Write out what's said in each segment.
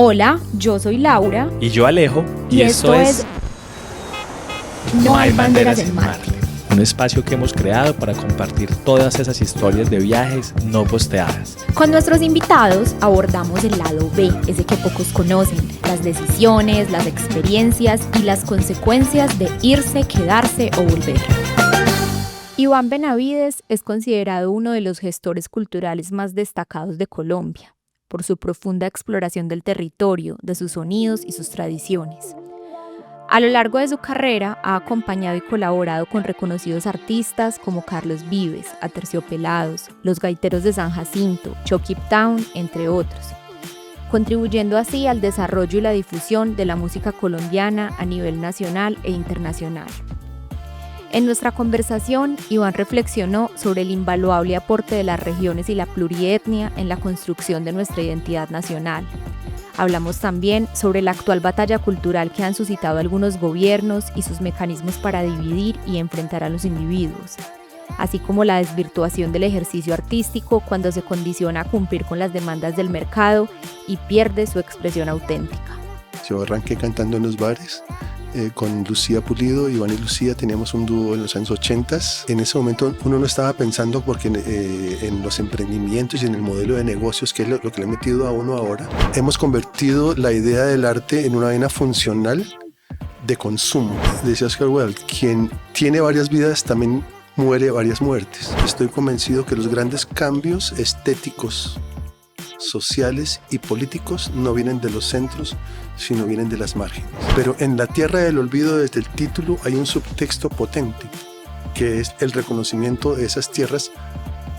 Hola, yo soy Laura. Y yo Alejo. Y esto es No hay banderas en Marte. Un espacio que hemos creado para compartir todas esas historias de viajes no posteadas. Con nuestros invitados abordamos el lado B, ese que pocos conocen, las decisiones, las experiencias y las consecuencias de irse, quedarse o volver. Iván Benavides es considerado uno de los gestores culturales más destacados de Colombia, por su profunda exploración del territorio, de sus sonidos y sus tradiciones. A lo largo de su carrera ha acompañado y colaborado con reconocidos artistas como Carlos Vives, Aterciopelados, Los Gaiteros de San Jacinto, Chucky Town, entre otros, contribuyendo así al desarrollo y la difusión de la música colombiana a nivel nacional e internacional. En nuestra conversación, Iván reflexionó sobre el invaluable aporte de las regiones y la plurietnia en la construcción de nuestra identidad nacional. Hablamos también sobre la actual batalla cultural que han suscitado algunos gobiernos y sus mecanismos para dividir y enfrentar a los individuos, así como la desvirtuación del ejercicio artístico cuando se condiciona a cumplir con las demandas del mercado y pierde su expresión auténtica. Yo arranqué cantando en los bares. Con Lucía Pulido, Iván y Lucía teníamos un dúo en los años 80. En ese momento uno no estaba pensando porque en los emprendimientos y en el modelo de negocios, que es lo que le he metido a uno ahora. Hemos convertido la idea del arte en una vaina funcional de consumo. Decía Oscar Wilde, quien tiene varias vidas también muere varias muertes. Estoy convencido que los grandes cambios estéticos, sociales y políticos no vienen de los centros, sino vienen de las márgenes. Pero en La Tierra del Olvido, desde el título, hay un subtexto potente, que es el reconocimiento de esas tierras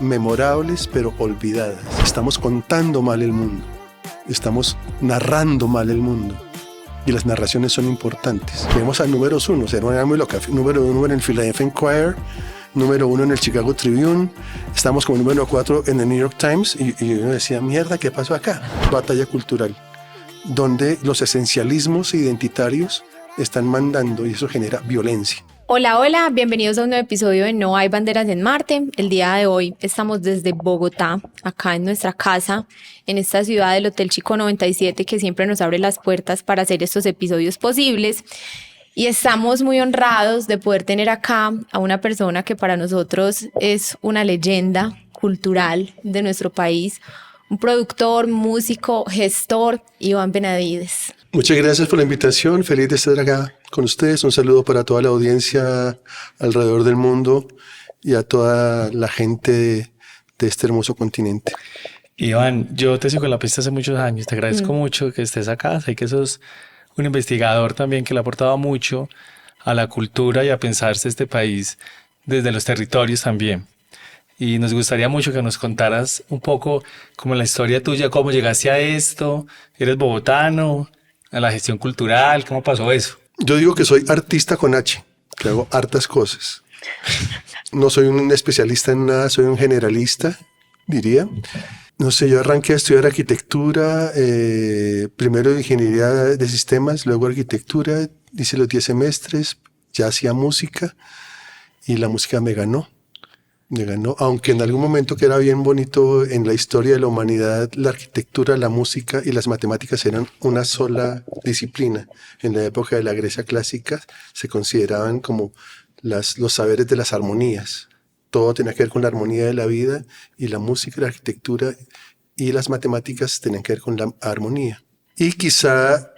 memorables pero olvidadas. Estamos contando mal el mundo, estamos narrando mal el mundo, y las narraciones son importantes. Vemos al número uno, será una muy loca, número uno en el Philadelphia Inquirer, número 1 en el Chicago Tribune, estamos como número 4 en el New York Times, y uno decía, mierda, ¿qué pasó acá? Batalla cultural, donde los esencialismos identitarios están mandando y eso genera violencia. Hola, bienvenidos a un nuevo episodio de No hay banderas en Marte. El día de hoy estamos desde Bogotá, acá en nuestra casa, en esta ciudad del Hotel Chico 97, que siempre nos abre las puertas para hacer estos episodios posibles. Y estamos muy honrados de poder tener acá a una persona que para nosotros es una leyenda cultural de nuestro país, un productor, músico, gestor, Iván Benavides. Muchas gracias por la invitación, feliz de estar acá con ustedes. Un saludo para toda la audiencia alrededor del mundo y a toda la gente de este hermoso continente. Iván, yo te sigo en la pista hace muchos años, te agradezco mucho que estés acá, sé que sos un investigador también que le ha aportado mucho a la cultura y a pensarse este país desde los territorios también. Y nos gustaría mucho que nos contaras un poco como la historia tuya, cómo llegaste a esto, eres bogotano, a la gestión cultural, ¿cómo pasó eso? Yo digo que soy artista con H, que hago hartas cosas. No soy un especialista en nada, soy un generalista, diría. No sé, yo arranqué a estudiar arquitectura, primero ingeniería de sistemas, luego arquitectura, hice los 10 semestres, ya hacía música y la música me ganó, aunque en algún momento que era bien bonito en la historia de la humanidad, la arquitectura, la música y las matemáticas eran una sola disciplina. En la época de la Grecia clásica se consideraban como los saberes de las armonías. Todo tenía que ver con la armonía de la vida y la música, la arquitectura y las matemáticas tenían que ver con la armonía. Y quizá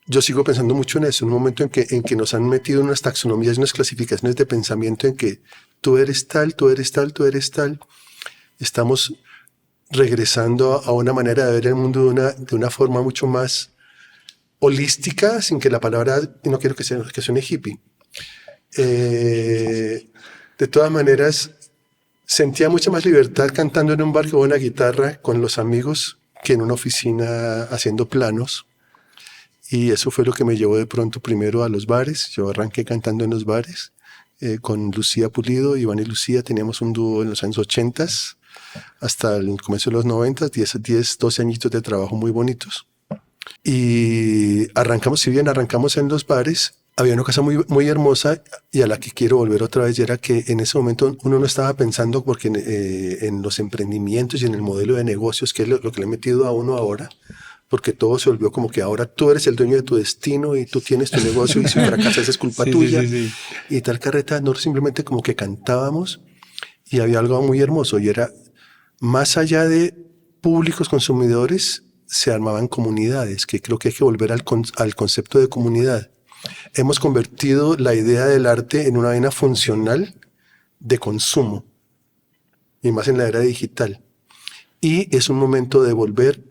yo sigo pensando mucho en eso, en un momento en que nos han metido unas taxonomías, unas clasificaciones de pensamiento en que tú eres tal, tú eres tal, tú eres tal. Estamos regresando a una manera de ver el mundo de una forma mucho más holística, sin que la palabra, no quiero que suene hippie. De todas maneras, sentía mucha más libertad cantando en un bar con una guitarra con los amigos que en una oficina haciendo planos. Y eso fue lo que me llevó de pronto primero a los bares. Yo arranqué cantando en los bares con Lucía Pulido, Iván y Lucía. Teníamos un dúo en los años 80 hasta el comienzo de los 90, 12 añitos de trabajo muy bonitos. Y arrancamos en los bares. Había una cosa muy, muy hermosa y a la que quiero volver otra vez, y era que en ese momento uno no estaba pensando porque en los emprendimientos y en el modelo de negocios, que es lo que le he metido a uno ahora, porque todo se volvió como que ahora tú eres el dueño de tu destino y tú tienes tu negocio y si fracasas es culpa tuya. Y tal carreta, nosotros simplemente como que cantábamos y había algo muy hermoso y era, más allá de públicos consumidores, se armaban comunidades, que creo que hay que volver al concepto de comunidad. Hemos convertido la idea del arte en una vaina funcional de consumo, y más en la era digital. Y es un momento de volver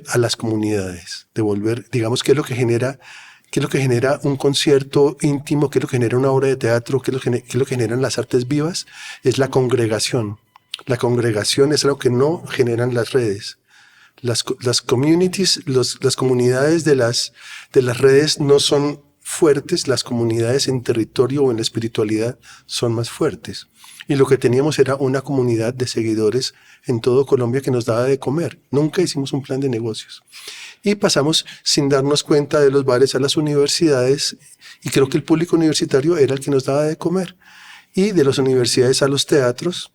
a las comunidades, de volver, digamos, qué es lo que genera un concierto íntimo, qué es lo que genera una obra de teatro, qué es lo que generan las artes vivas, es la congregación. La congregación es algo que no generan las redes. Las communities, las comunidades de las redes no son fuertes, las comunidades en territorio o en la espiritualidad son más fuertes. Y lo que teníamos era una comunidad de seguidores en todo Colombia que nos daba de comer. Nunca hicimos un plan de negocios. Y pasamos sin darnos cuenta de los bares a las universidades y creo que el público universitario era el que nos daba de comer. Y de las universidades a los teatros.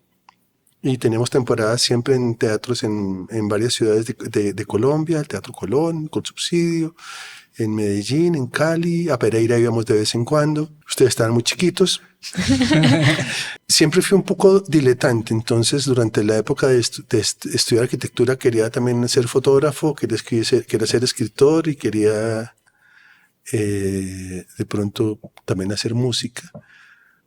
Y tenemos temporadas siempre en teatros en varias ciudades de Colombia, el Teatro Colón, con subsidio, en Medellín, en Cali, a Pereira íbamos de vez en cuando. Ustedes estaban muy chiquitos. Siempre fui un poco diletante, entonces durante la época de estudiar arquitectura quería también ser fotógrafo, quería ser escritor y quería de pronto también hacer música.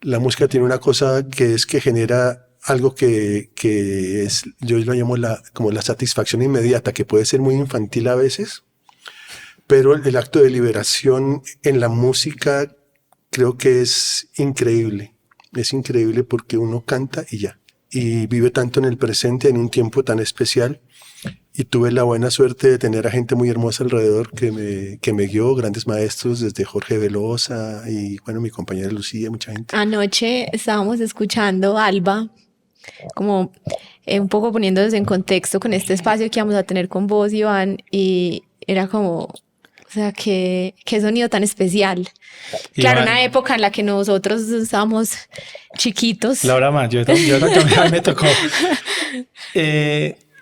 La música tiene una cosa que es que genera algo que es, yo lo llamo como la satisfacción inmediata, que puede ser muy infantil a veces, pero el acto de liberación en la música creo que es increíble porque uno canta y ya, y vive tanto en el presente en un tiempo tan especial, y tuve la buena suerte de tener a gente muy hermosa alrededor que me guió, grandes maestros desde Jorge Velosa y bueno, mi compañera Lucía, mucha gente. Anoche estábamos escuchando Alba, como un poco poniéndonos en contexto con este espacio que vamos a tener con vos, Iván, y era como, o sea, qué sonido tan especial. Claro, una época en la que nosotros estábamos chiquitos. Laura más, yo también me tocó.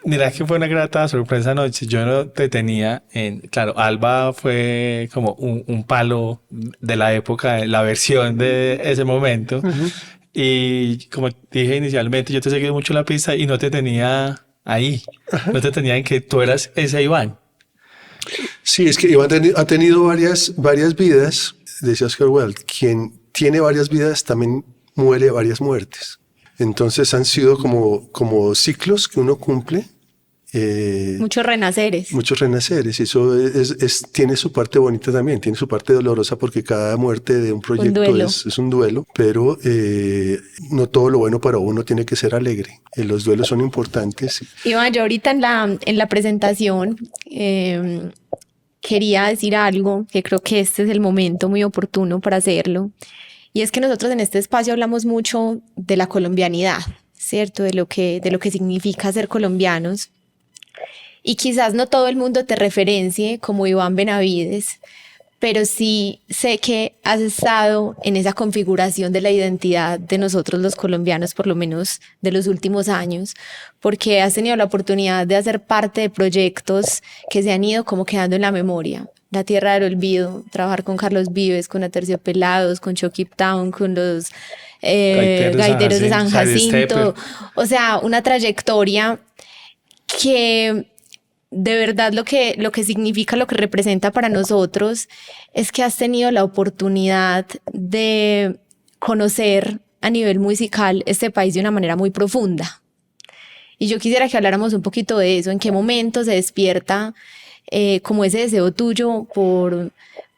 Mira que fue una grata sorpresa anoche. Yo no te tenía claro, Alba fue como un palo de la época, la versión de ese momento. Uh-huh. Y como dije inicialmente, yo te he seguido mucho la pista y no te tenía ahí. Uh-huh. No te tenía en que tú eras ese Iván. Sí, es que Iván ha tenido varias vidas, decía Oscar Wilde. Quien tiene varias vidas también muere varias muertes. Entonces han sido como ciclos que uno cumple. Muchos renaceres. Y eso tiene su parte bonita también, tiene su parte dolorosa porque cada muerte de un proyecto es un duelo, pero no todo lo bueno para uno tiene que ser alegre. Los duelos son importantes. Iván, yo ahorita en la presentación quería decir algo que creo que este es el momento muy oportuno para hacerlo. Y es que nosotros en este espacio hablamos mucho de la colombianidad, ¿cierto? De lo que significa ser colombianos. Y quizás no todo el mundo te referencie como Iván Benavides, pero sí sé que has estado en esa configuración de la identidad de nosotros los colombianos, por lo menos de los últimos años, porque has tenido la oportunidad de hacer parte de proyectos que se han ido como quedando en la memoria. La Tierra del Olvido, trabajar con Carlos Vives, con Aterciopelados, con Chucky Town, con los Gaiteros de San Jacinto. O sea, una trayectoria que de verdad lo que significa, lo que representa para nosotros es que has tenido la oportunidad de conocer a nivel musical este país de una manera muy profunda. Y yo quisiera que habláramos un poquito de eso, en qué momento se despierta como ese deseo tuyo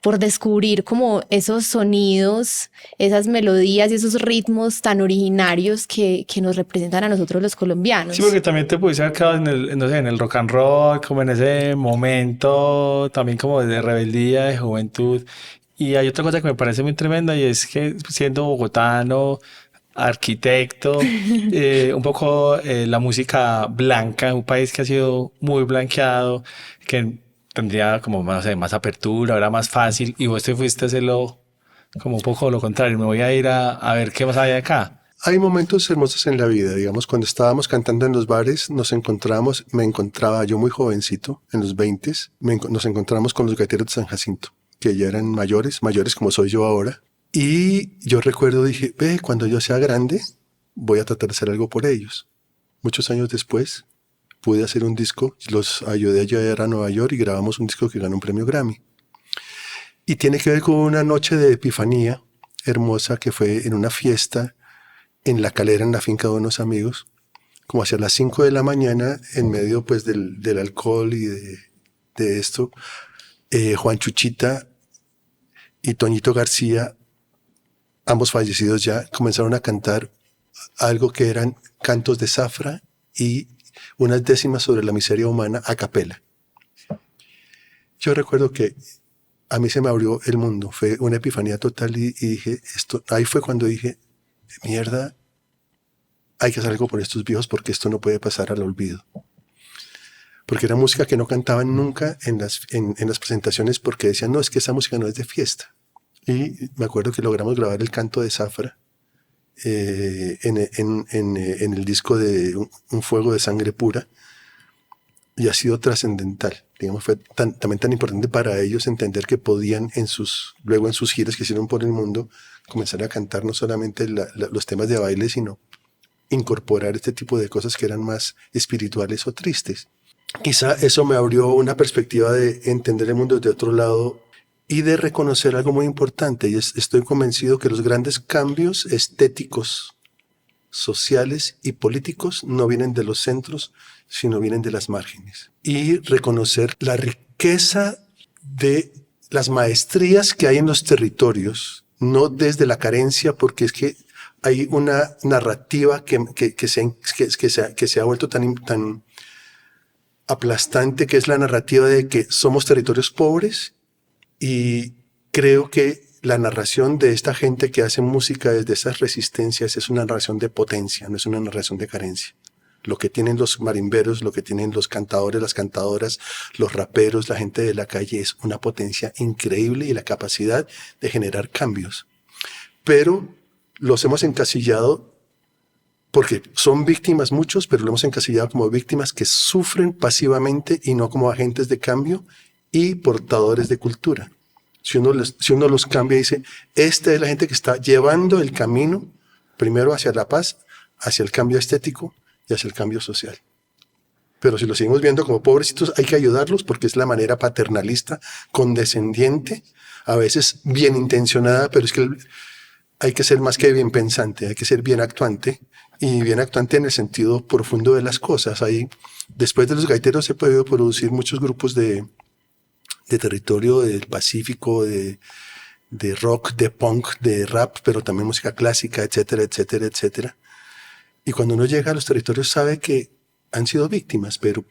por descubrir como esos sonidos, esas melodías y esos ritmos tan originarios que nos representan a nosotros los colombianos. Sí, porque también te pudiste haber quedado en el rock and roll, como en ese momento también como de rebeldía, de juventud. Y hay otra cosa que me parece muy tremenda y es que siendo bogotano, arquitecto, un poco la música blanca, un país que ha sido muy blanqueado, que tendría como más apertura, era más fácil, y vos te fuiste a hacerlo como un poco lo contrario, me voy a ir a ver qué más hay acá. Hay momentos hermosos en la vida, digamos, cuando estábamos cantando en los bares, me encontraba yo muy jovencito, en los 20, nos encontramos con los gaiteros de San Jacinto, que ya eran mayores como soy yo ahora. Y yo recuerdo, dije, cuando yo sea grande, voy a tratar de hacer algo por ellos. Muchos años después, pude hacer un disco, los ayudé a llegar a Nueva York y grabamos un disco que ganó un premio Grammy. Y tiene que ver con una noche de epifanía hermosa que fue en una fiesta en La Calera, en la finca de unos amigos, como hacia las 5 de la mañana, en medio pues del alcohol y de esto, Juan Chuchita y Toñito García, ambos fallecidos ya, comenzaron a cantar algo que eran cantos de zafra y unas décimas sobre la miseria humana a capela. Yo recuerdo que a mí se me abrió el mundo, fue una epifanía total y dije, ahí fue cuando dije, mierda, hay que hacer algo por estos viejos porque esto no puede pasar al olvido. Porque era música que no cantaban nunca en las presentaciones porque decían, no, es que esa música no es de fiesta. Y me acuerdo que logramos grabar el canto de zafra en el disco de Un fuego de sangre pura y ha sido trascendental. Digamos, fue también tan importante para ellos entender que podían luego en sus giras que hicieron por el mundo comenzar a cantar no solamente los temas de baile, sino incorporar este tipo de cosas que eran más espirituales o tristes. Quizá eso me abrió una perspectiva de entender el mundo desde otro lado y de reconocer algo muy importante, y estoy convencido que los grandes cambios estéticos, sociales y políticos no vienen de los centros, sino vienen de las márgenes. Y reconocer la riqueza de las maestrías que hay en los territorios, no desde la carencia, porque es que hay una narrativa que se ha vuelto tan aplastante, que es la narrativa de que somos territorios pobres, y creo que la narración de esta gente que hace música desde esas resistencias es una narración de potencia, no es una narración de carencia. Lo que tienen los marimberos, lo que tienen los cantadores, las cantadoras, los raperos, la gente de la calle es una potencia increíble y la capacidad de generar cambios. Pero los hemos encasillado porque son víctimas muchos, pero lo hemos encasillado como víctimas que sufren pasivamente y no como agentes de cambio y portadores de cultura. Si uno los cambia y dice, esta es la gente que está llevando el camino primero hacia la paz, hacia el cambio estético y hacia el cambio social. Pero si los seguimos viendo como pobrecitos, hay que ayudarlos porque es la manera paternalista, condescendiente, a veces bien intencionada, pero es que hay que ser más que bien pensante, hay que ser bien actuante, y bien actuante en el sentido profundo de las cosas. Ahí, después de los gaiteros se podido producir muchos grupos de territorio del Pacífico, de rock, de punk, de rap, pero también música clásica, etcétera, etcétera, etcétera. Y cuando uno llega a los territorios sabe que han sido víctimas, pero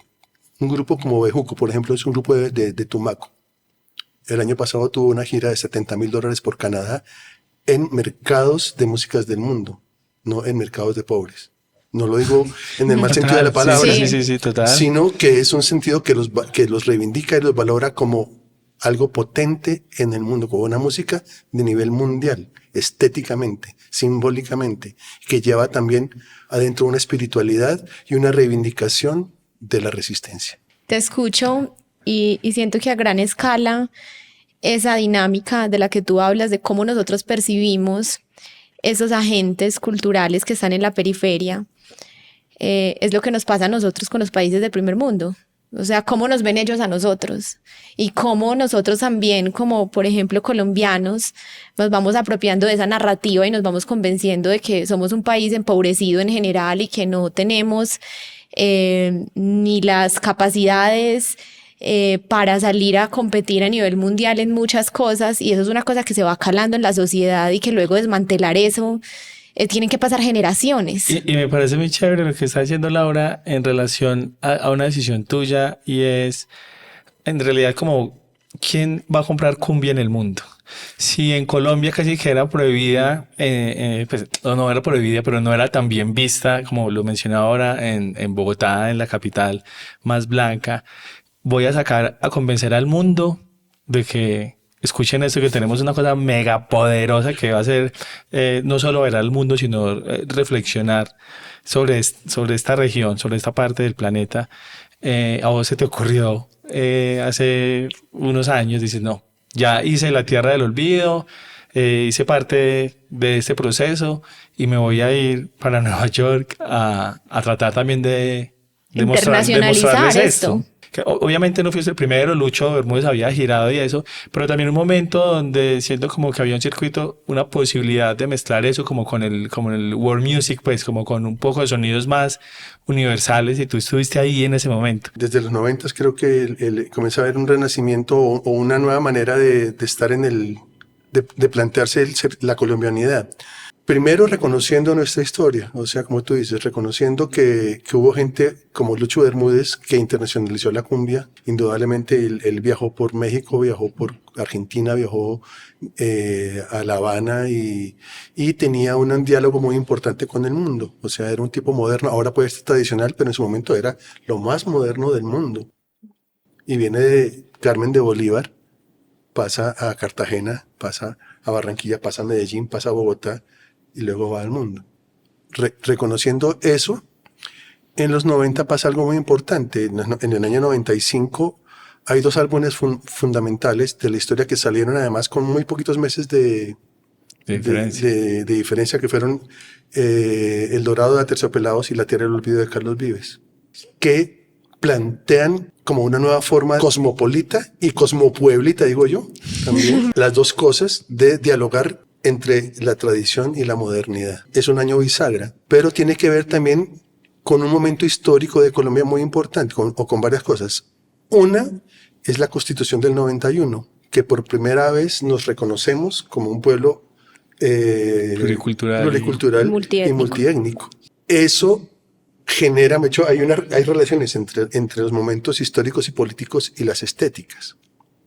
un grupo como Bejuco, por ejemplo, es un grupo de Tumaco. El año pasado tuvo una gira de $70,000 por Canadá en mercados de músicas del mundo, no en mercados de pobres. No lo digo en el mal sentido de la palabra, sí, total. Sino que es un sentido que los reivindica y los valora como algo potente en el mundo, como una música de nivel mundial, estéticamente, simbólicamente, que lleva también adentro una espiritualidad y una reivindicación de la resistencia. Te escucho y siento que a gran escala esa dinámica de la que tú hablas, de cómo nosotros percibimos esos agentes culturales que están en la periferia, es lo que nos pasa a nosotros con los países del primer mundo. O sea, cómo nos ven ellos a nosotros y cómo nosotros también, como por ejemplo colombianos, nos vamos apropiando de esa narrativa y nos vamos convenciendo de que somos un país empobrecido en general y que no tenemos ni las capacidades para salir a competir a nivel mundial en muchas cosas, y eso es una cosa que se va calando en la sociedad y que luego desmantelar eso tienen que pasar generaciones. Y me parece muy chévere lo que está diciendo Laura en relación a una decisión tuya, y es en realidad como ¿quién va a comprar cumbia en el mundo? Si en Colombia casi que era prohibida, pues no era prohibida, pero no era tan bien vista como lo mencionaba ahora en Bogotá, en la capital más blanca, voy a convencer al mundo de que escuchen esto, que tenemos una cosa mega poderosa que va a hacer no solo ver al mundo, sino reflexionar sobre esta región, sobre esta parte del planeta. A vos se te ocurrió hace unos años, dices, no, ya hice la Tierra del Olvido, hice parte de este proceso y me voy a ir para Nueva York a tratar también de internacionalizar mostrarles esto. Que obviamente no fuiste el primero, Lucho Bermúdez había girado y eso, pero también un momento donde siento como que había un circuito, una posibilidad de mezclar eso como en el world music, pues como con un poco de sonidos más universales, y tú estuviste ahí en ese momento. Desde los 90 creo que comienza a haber un renacimiento o una nueva manera de estar de plantearse la colombianidad. Primero reconociendo nuestra historia, o sea, como tú dices, reconociendo que hubo gente como Lucho Bermúdez que internacionalizó la cumbia. Indudablemente él viajó por México, viajó por Argentina, viajó a La Habana y tenía un diálogo muy importante con el mundo. O sea, era un tipo moderno, ahora puede ser tradicional, pero en su momento era lo más moderno del mundo. Y viene de Carmen de Bolívar, pasa a Cartagena, pasa a Barranquilla, pasa a Medellín, pasa a Bogotá, y luego va al mundo. Reconociendo eso, en los 90 pasa algo muy importante. En el año 95 hay dos álbumes fundamentales de la historia que salieron además con muy poquitos meses de diferencia, que fueron El Dorado de Aterciopelados y La Tierra del Olvido de Carlos Vives, que plantean como una nueva forma cosmopolita y cosmopueblita, digo yo, también, las dos cosas de dialogar entre la tradición y la modernidad. Es un año bisagra, pero tiene que ver también con un momento histórico de Colombia muy importante, con varias cosas. Una es la Constitución del 91, que por primera vez nos reconocemos como un pueblo pluricultural y multiétnico. Eso genera, de hecho, hay relaciones entre los momentos históricos y políticos y las estéticas.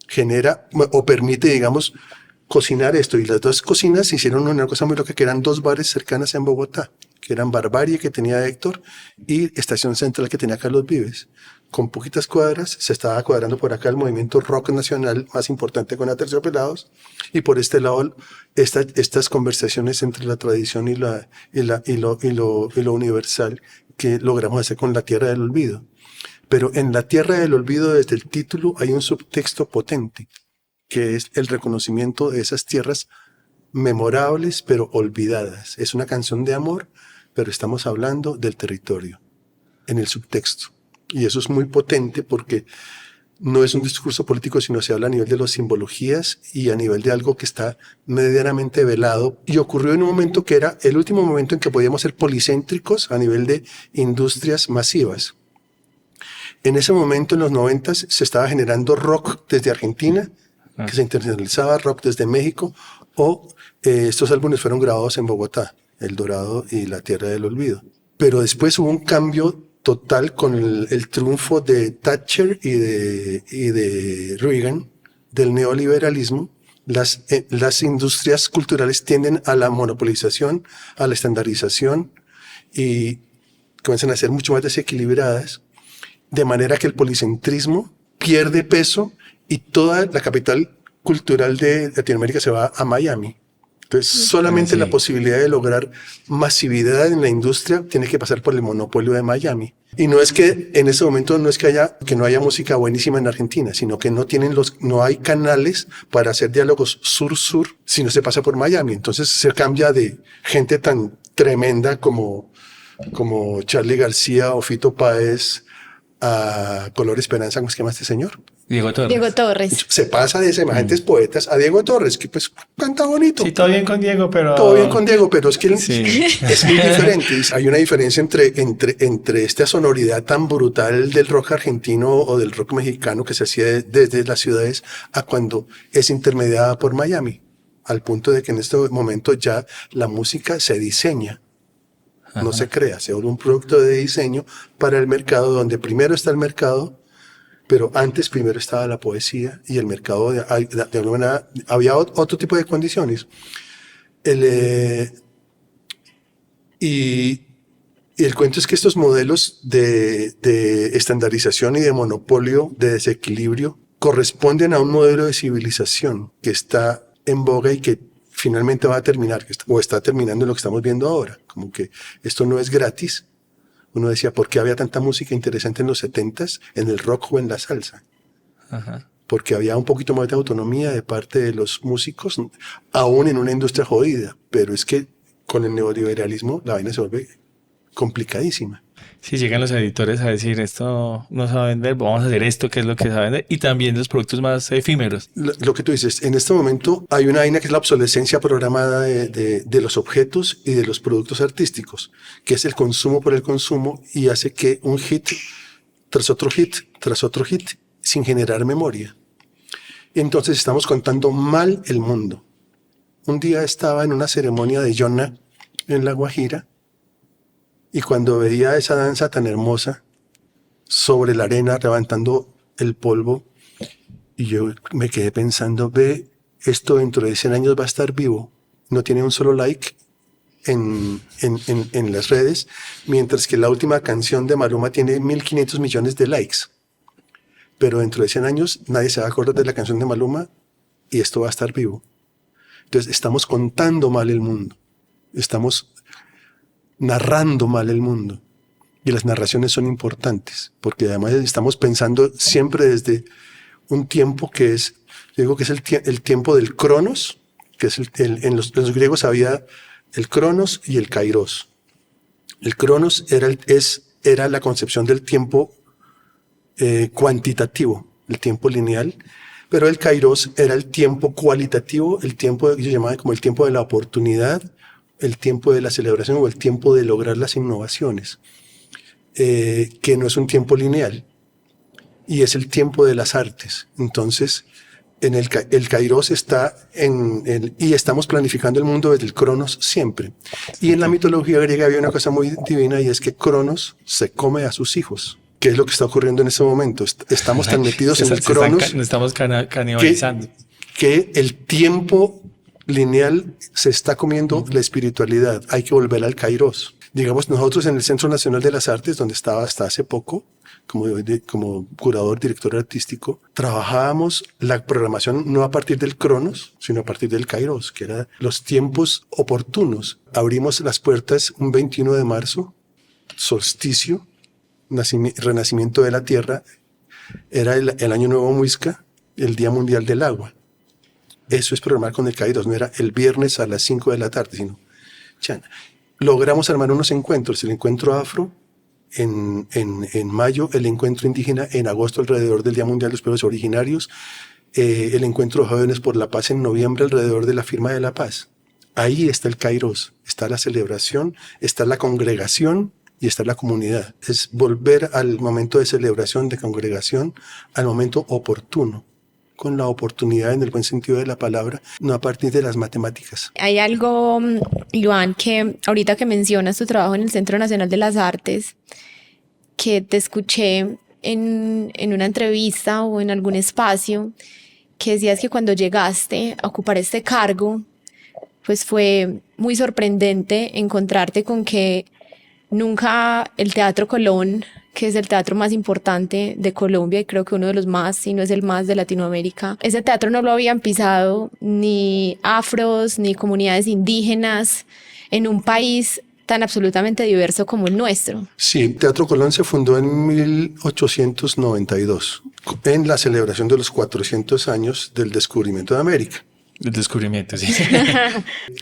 Genera o permite, digamos, cocinar esto, y las dos cocinas hicieron una cosa muy loca, que eran dos bares cercanas en Bogotá, que eran Barbarie, que tenía Héctor, y Estación Central, que tenía Carlos Vives. Con poquitas cuadras se estaba cuadrando por acá el movimiento rock nacional más importante con Aterciopelados, y por este lado estas conversaciones entre la tradición y lo universal que logramos hacer con La Tierra del Olvido. Pero en La Tierra del Olvido, desde el título, hay un subtexto potente, que es el reconocimiento de esas tierras memorables pero olvidadas. Es una canción de amor, pero estamos hablando del territorio en el subtexto. Y eso es muy potente porque no es un discurso político, sino se habla a nivel de las simbologías y a nivel de algo que está medianamente velado. Y ocurrió en un momento que era el último momento en que podíamos ser policéntricos a nivel de industrias masivas. En ese momento, en los 90, se estaba generando rock desde Argentina, que se internacionalizaba, rock desde México, o estos álbumes fueron grabados en Bogotá, El Dorado y La Tierra del Olvido. Pero después hubo un cambio total con el triunfo de Thatcher y de Reagan, del neoliberalismo. Las industrias culturales tienden a la monopolización, a la estandarización, y comienzan a ser mucho más desequilibradas, de manera que el policentrismo pierde peso y toda la capital cultural de Latinoamérica se va a Miami. Entonces, solamente la posibilidad de lograr masividad en la industria tiene que pasar por el monopolio de Miami. Y no es que en ese momento que no haya música buenísima en Argentina, sino que no hay canales para hacer diálogos sur-sur si no se pasa por Miami. Entonces se cambia de gente tan tremenda como Charly García o Fito Páez a Color Esperanza. ¿Cómo se llama este señor? Diego Torres. Se pasa de semejantes poetas a Diego Torres, que pues canta bonito. Sí, todo bien con Diego, pero... Todo bien con Diego, pero es que es muy diferente. Hay una diferencia entre esta sonoridad tan brutal del rock argentino o del rock mexicano que se hacía desde las ciudades a cuando es intermediada por Miami, al punto de que en este momento ya la música se diseña. No se crea, se vuelve un producto de diseño para el mercado, donde primero está el mercado, pero antes primero estaba la poesía y el mercado de alguna manera había otro tipo de condiciones. Y el cuento es que estos modelos de estandarización y de monopolio, de desequilibrio, corresponden a un modelo de civilización que está en boga y que finalmente va a terminar, o está terminando en lo que estamos viendo ahora. Como que esto no es gratis. Uno decía, ¿por qué había tanta música interesante en los 70s, en el rock o en la salsa? Ajá. Porque había un poquito más de autonomía de parte de los músicos, aún en una industria jodida. Pero es que con el neoliberalismo la vaina se vuelve complicadísima. Si llegan los editores a decir esto no se va a vender, vamos a hacer esto que es lo que se va a vender, y también los productos más efímeros. Lo que tú dices, en este momento hay una vaina que es la obsolescencia programada de los objetos y de los productos artísticos, que es el consumo por el consumo, y hace que un hit tras otro hit, tras otro hit, sin generar memoria. Entonces estamos contando mal el mundo. Un día estaba en una ceremonia de Yona en La Guajira, y cuando veía esa danza tan hermosa sobre la arena levantando el polvo, y yo me quedé pensando, ve, esto dentro de 100 años va a estar vivo. No tiene un solo like en las redes, mientras que la última canción de Maluma tiene 1.500 millones de likes. Pero dentro de 100 años nadie se va a acordar de la canción de Maluma y esto va a estar vivo. Entonces estamos contando mal el mundo. Estamos narrando mal el mundo. Y las narraciones son importantes, porque además estamos pensando siempre desde un tiempo que es, digo que es el tiempo del cronos, que es en los griegos había el cronos y el kairos. El cronos era la concepción del tiempo cuantitativo, el tiempo lineal, pero el kairos era el tiempo cualitativo, el tiempo que yo llamaba como el tiempo de la oportunidad, el tiempo de la celebración o el tiempo de lograr las innovaciones, que no es un tiempo lineal, y es el tiempo de las artes. Entonces, en el kairos está y estamos planificando el mundo desde el cronos siempre. Y en la mitología griega había una cosa muy divina, y es que Cronos se come a sus hijos. ¿Qué es lo que está ocurriendo en este momento? Estamos tan metidos en el cronos, estamos canibalizando. Que el tiempo lineal se está comiendo la espiritualidad. Hay que volver al kairos. Digamos, nosotros en el Centro Nacional de las Artes, donde estaba hasta hace poco, como curador, director artístico, trabajábamos la programación no a partir del cronos, sino a partir del kairos, que eran los tiempos oportunos. Abrimos las puertas un 21 de marzo, solsticio, renacimiento de la tierra, era el Año Nuevo Muisca, el Día Mundial del Agua. Eso es programar con el kairos, no era el viernes a las 5 de la tarde, sino chana. Logramos armar unos encuentros, el encuentro afro en mayo, el encuentro indígena en agosto alrededor del Día Mundial de los Pueblos Originarios, el encuentro de jóvenes por la paz en noviembre alrededor de la firma de la paz. Ahí está el kairos, está la celebración, está la congregación y está la comunidad. Es volver al momento de celebración, de congregación, al momento oportuno, con la oportunidad en el buen sentido de la palabra, no a partir de las matemáticas. Hay algo, Iván, que ahorita que mencionas tu trabajo en el Centro Nacional de las Artes, que te escuché en una entrevista o en algún espacio, que decías que cuando llegaste a ocupar este cargo, pues fue muy sorprendente encontrarte con que nunca el Teatro Colón, que es el teatro más importante de Colombia y creo que uno de los más, si no es el más de Latinoamérica, ese teatro no lo habían pisado ni afros ni comunidades indígenas en un país tan absolutamente diverso como el nuestro. Sí, Teatro Colón se fundó en 1892, en la celebración de los 400 años del descubrimiento de América. El descubrimiento, sí.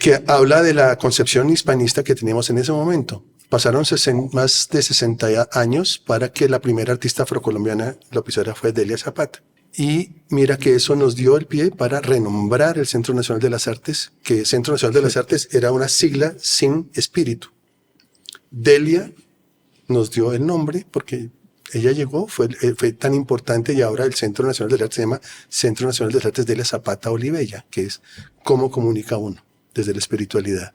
Que habla de la concepción hispanista que teníamos en ese momento. Pasaron más de 60 años para que la primera artista afrocolombiana lo pisara, fue Delia Zapata. Y mira que eso nos dio el pie para renombrar el Centro Nacional de las Artes, que Centro Nacional de las Artes era una sigla sin espíritu. Delia nos dio el nombre porque ella llegó, fue tan importante, y ahora el Centro Nacional de las Artes se llama Centro Nacional de las Artes Delia Zapata Olivella, que es cómo comunica uno desde la espiritualidad.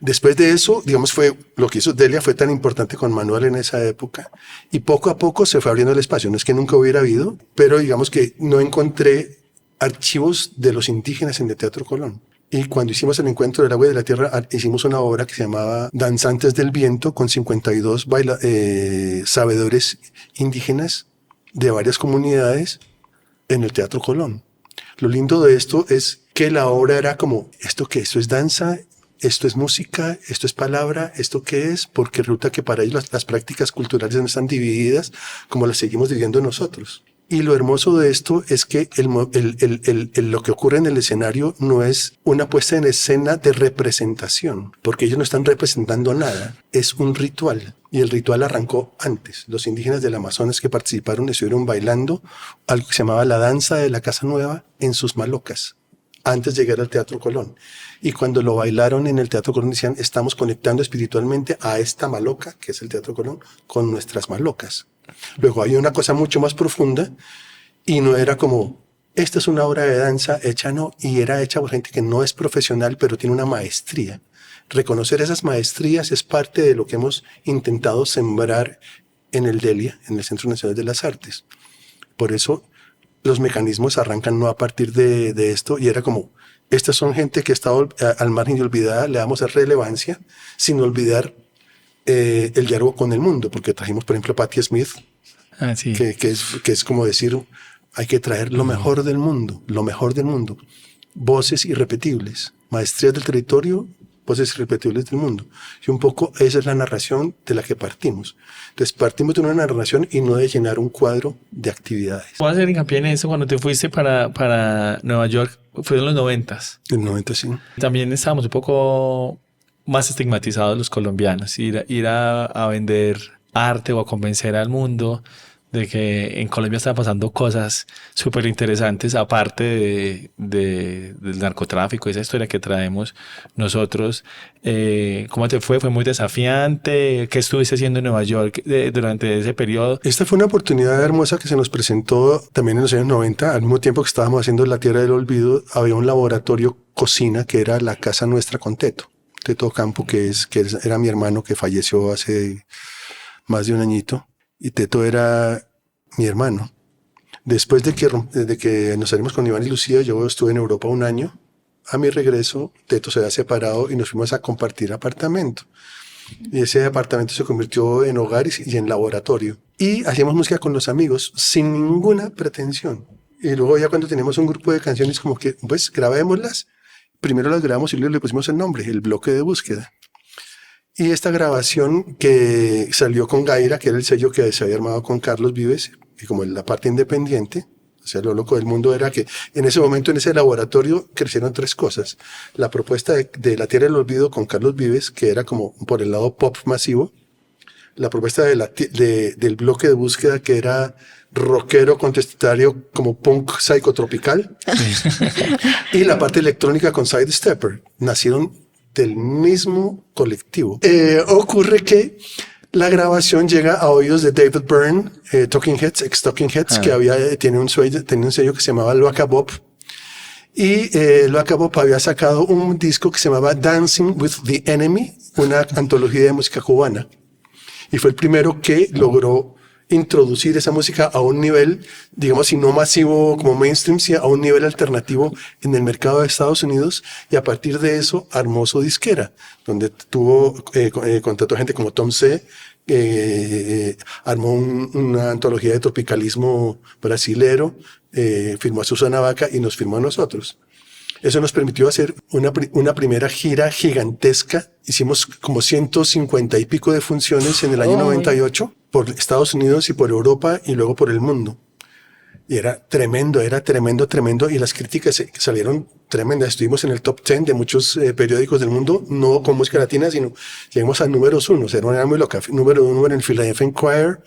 Después de eso, digamos, lo que hizo Delia fue tan importante con Manuel en esa época, y poco a poco se fue abriendo el espacio. No es que nunca hubiera habido, pero digamos que no encontré archivos de los indígenas en el Teatro Colón. Y cuando hicimos el encuentro del agua y de la tierra, hicimos una obra que se llamaba Danzantes del Viento, con 52 sabedores indígenas de varias comunidades, en el Teatro Colón. Lo lindo de esto es que la obra era como, ¿esto qué? ¿Esto es danza? ¿Esto es música? ¿Esto es palabra? ¿Esto qué es? Porque resulta que para ellos las prácticas culturales no están divididas como las seguimos viviendo nosotros. Y lo hermoso de esto es que lo que ocurre en el escenario no es una puesta en escena de representación, porque ellos no están representando nada, es un ritual. Y el ritual arrancó antes. Los indígenas del Amazonas que participaron estuvieron bailando algo que se llamaba la danza de la Casa Nueva en sus malocas, antes de llegar al Teatro Colón. Y cuando lo bailaron en el Teatro Colón decían, estamos conectando espiritualmente a esta maloca, que es el Teatro Colón, con nuestras malocas. Luego hay una cosa mucho más profunda y no era como, esta es una obra de danza hecha, no, y era hecha por gente que no es profesional, pero tiene una maestría. Reconocer esas maestrías es parte de lo que hemos intentado sembrar en el DELIA, en el Centro Nacional de las Artes. Por eso los mecanismos arrancan no a partir de esto, y era como, estas son gente que está al margen y olvidada, le damos relevancia, sin olvidar el diálogo con el mundo, porque trajimos, por ejemplo, a Patti Smith, sí. que es como decir, hay que traer lo mejor del mundo, voces irrepetibles, maestrías del territorio, voces irrepetibles del mundo. Y un poco esa es la narración de la que partimos. Entonces partimos de una narración y no de llenar un cuadro de actividades. Voy a hacer hincapié en eso. Cuando te fuiste para Nueva York, fue en los 90s. En el 90, sí. También estábamos un poco más estigmatizados los colombianos, ir a vender arte o a convencer al mundo de que en Colombia están pasando cosas súper interesantes, aparte del narcotráfico, esa historia que traemos nosotros. ¿Cómo te fue? ¿Fue muy desafiante? ¿Qué estuviste haciendo en Nueva York durante ese periodo? Esta fue una oportunidad hermosa que se nos presentó también en los años 90. Al mismo tiempo que estábamos haciendo La Tierra del Olvido, había un laboratorio cocina que era la Casa Nuestra con Teto Campo, que era mi hermano que falleció hace más de un añito, y Teto era mi hermano. Después de que nos salimos con Iván y Lucía, yo estuve en Europa un año. A mi regreso, Teto se había separado y nos fuimos a compartir apartamento. Y ese apartamento se convirtió en hogar y en laboratorio. Y hacíamos música con los amigos sin ninguna pretensión. Y luego ya cuando teníamos un grupo de canciones como que, pues, grabémoslas. Primero las grabamos y luego le pusimos el nombre, El Bloque de Búsqueda. Y esta grabación que salió con Gaira, que era el sello que se había armado con Carlos Vives, y como la parte independiente, o sea, lo loco del mundo era que en ese momento, en ese laboratorio, crecieron tres cosas. La propuesta de La Tierra del Olvido con Carlos Vives, que era como por el lado pop masivo. La propuesta del Bloque de Búsqueda, que era rockero contestatario como punk psicotropical. Y la parte electrónica con Sidestepper. Nacieron del mismo colectivo. Ocurre que la grabación llega a oídos de David Byrne, Talking Heads, ex-Talking Heads, que tenía un sello que se llamaba Loaca Bop. Y Loaca Bop había sacado un disco que se llamaba Dancing with the Enemy, una antología de música cubana. Y fue el primero que logró introducir esa música a un nivel, digamos, si no masivo como mainstream, sino a un nivel alternativo en el mercado de Estados Unidos, y a partir de eso armó su disquera, donde contrató gente como Tom C., armó una antología de tropicalismo brasilero, firmó a Susana Vaca y nos firmó a nosotros. Eso nos permitió hacer una primera gira gigantesca. Hicimos como 150 y pico de funciones en el año 98 por Estados Unidos y por Europa y luego por el mundo. Y era tremendo. Y las críticas salieron tremendas. Estuvimos en el top 10 de muchos periódicos del mundo, no con música latina, sino llegamos a números 1. O sea, era muy loca. Número 1 en el Philadelphia Inquirer,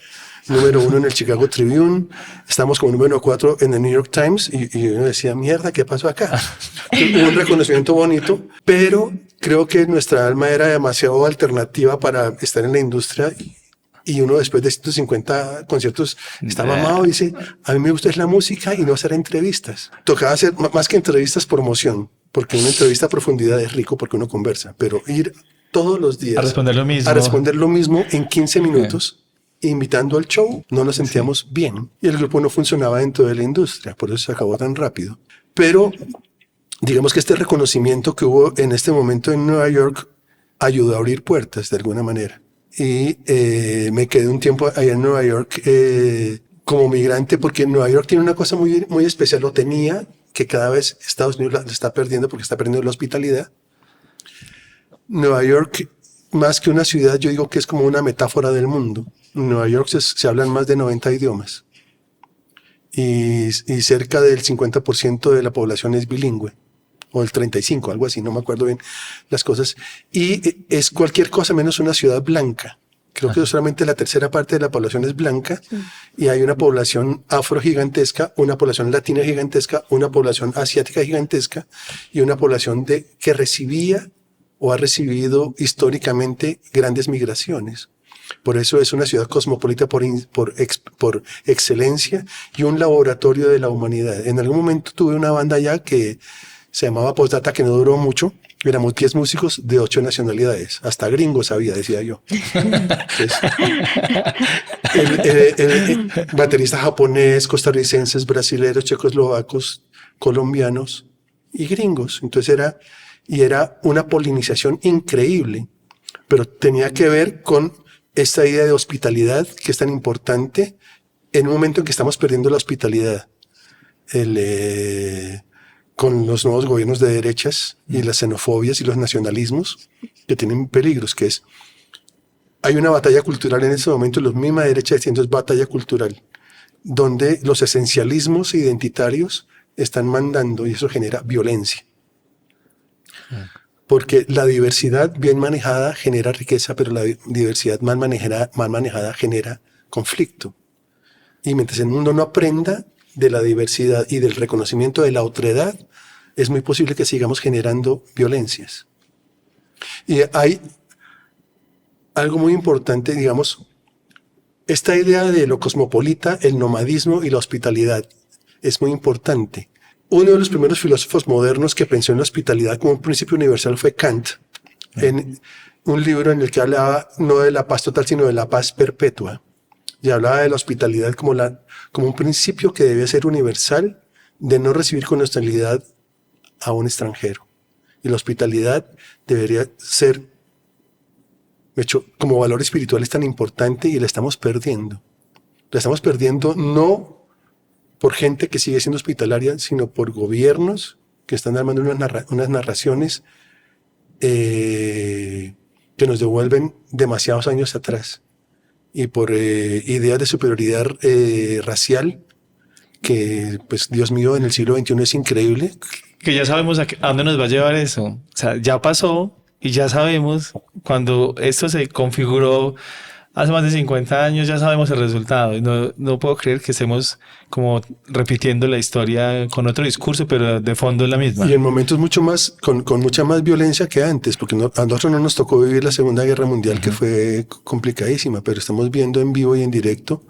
número 1 en el Chicago Tribune, estamos como número 4 en el New York Times, y uno decía, mierda, ¿qué pasó acá? Hubo un reconocimiento bonito, pero creo que nuestra alma era demasiado alternativa para estar en la industria, y uno después de 150 conciertos está mamado y dice, a mí me gusta es la música y no hacer entrevistas. Tocaba hacer más que entrevistas, promoción, porque una entrevista a profundidad es rico porque uno conversa, pero ir todos los días a responder lo mismo en 15 minutos, invitando al show, no nos sentíamos bien. Y el grupo no funcionaba dentro de la industria, por eso se acabó tan rápido. Pero digamos que este reconocimiento que hubo en este momento en Nueva York ayudó a abrir puertas de alguna manera. Y me quedé un tiempo allá en Nueva York como migrante, porque Nueva York tiene una cosa muy, muy especial, lo tenía, que cada vez Estados Unidos la está perdiendo porque está perdiendo la hospitalidad. Nueva York, más que una ciudad, yo digo que es como una metáfora del mundo. En Nueva York se hablan más de 90 idiomas y cerca del 50% de la población es bilingüe, o el 35%, algo así, no me acuerdo bien las cosas. Y es cualquier cosa menos una ciudad blanca. Creo que solamente la tercera parte de la población es blanca, y hay una población afro gigantesca, una población latina gigantesca, una población asiática gigantesca y una población que recibía o ha recibido históricamente grandes migraciones. Por eso es una ciudad cosmopolita por excelencia y un laboratorio de la humanidad. En algún momento tuve una banda allá que se llamaba Postdata, que no duró mucho. Éramos 10 músicos de 8 nacionalidades. Hasta gringos había, decía yo. Entonces, el baterista japonés, costarricenses, brasileños, checoslovacos, colombianos y gringos. Entonces era una polinización increíble, pero tenía que ver con esta idea de hospitalidad que es tan importante en un momento en que estamos perdiendo la hospitalidad. Con los nuevos gobiernos de derechas y las xenofobias y los nacionalismos que tienen peligros, hay una batalla cultural en este momento, la misma derecha diciendo es batalla cultural, donde los esencialismos identitarios están mandando y eso genera violencia. Porque la diversidad bien manejada genera riqueza, pero la diversidad mal manejada genera conflicto. Y mientras el mundo no aprenda de la diversidad y del reconocimiento de la otredad, es muy posible que sigamos generando violencias. Y hay algo muy importante, digamos, esta idea de lo cosmopolita, el nomadismo y la hospitalidad es muy importante. Uno de los primeros filósofos modernos que pensó en la hospitalidad como un principio universal fue Kant, en un libro en el que hablaba no de la paz total, sino de la paz perpetua. Y hablaba de la hospitalidad como un principio que debía ser universal, de no recibir con hostilidad a un extranjero. Y la hospitalidad debería ser, de hecho, como valor espiritual es tan importante y la estamos perdiendo. La estamos perdiendo no por gente que sigue siendo hospitalaria, sino por gobiernos que están armando unas narraciones que nos devuelven demasiados años atrás. Y por ideas de superioridad racial, que, pues, Dios mío, en el siglo XXI es increíble. Que ya sabemos a dónde nos va a llevar eso. O sea, ya pasó y ya sabemos cuando esto se configuró hace más de 50 años, ya sabemos el resultado. No puedo creer que estemos como repitiendo la historia con otro discurso, pero de fondo es la misma. Y en momentos mucho más, con mucha más violencia que antes, porque a nosotros no nos tocó vivir la Segunda Guerra Mundial, que fue complicadísima, pero estamos viendo en vivo y en directo,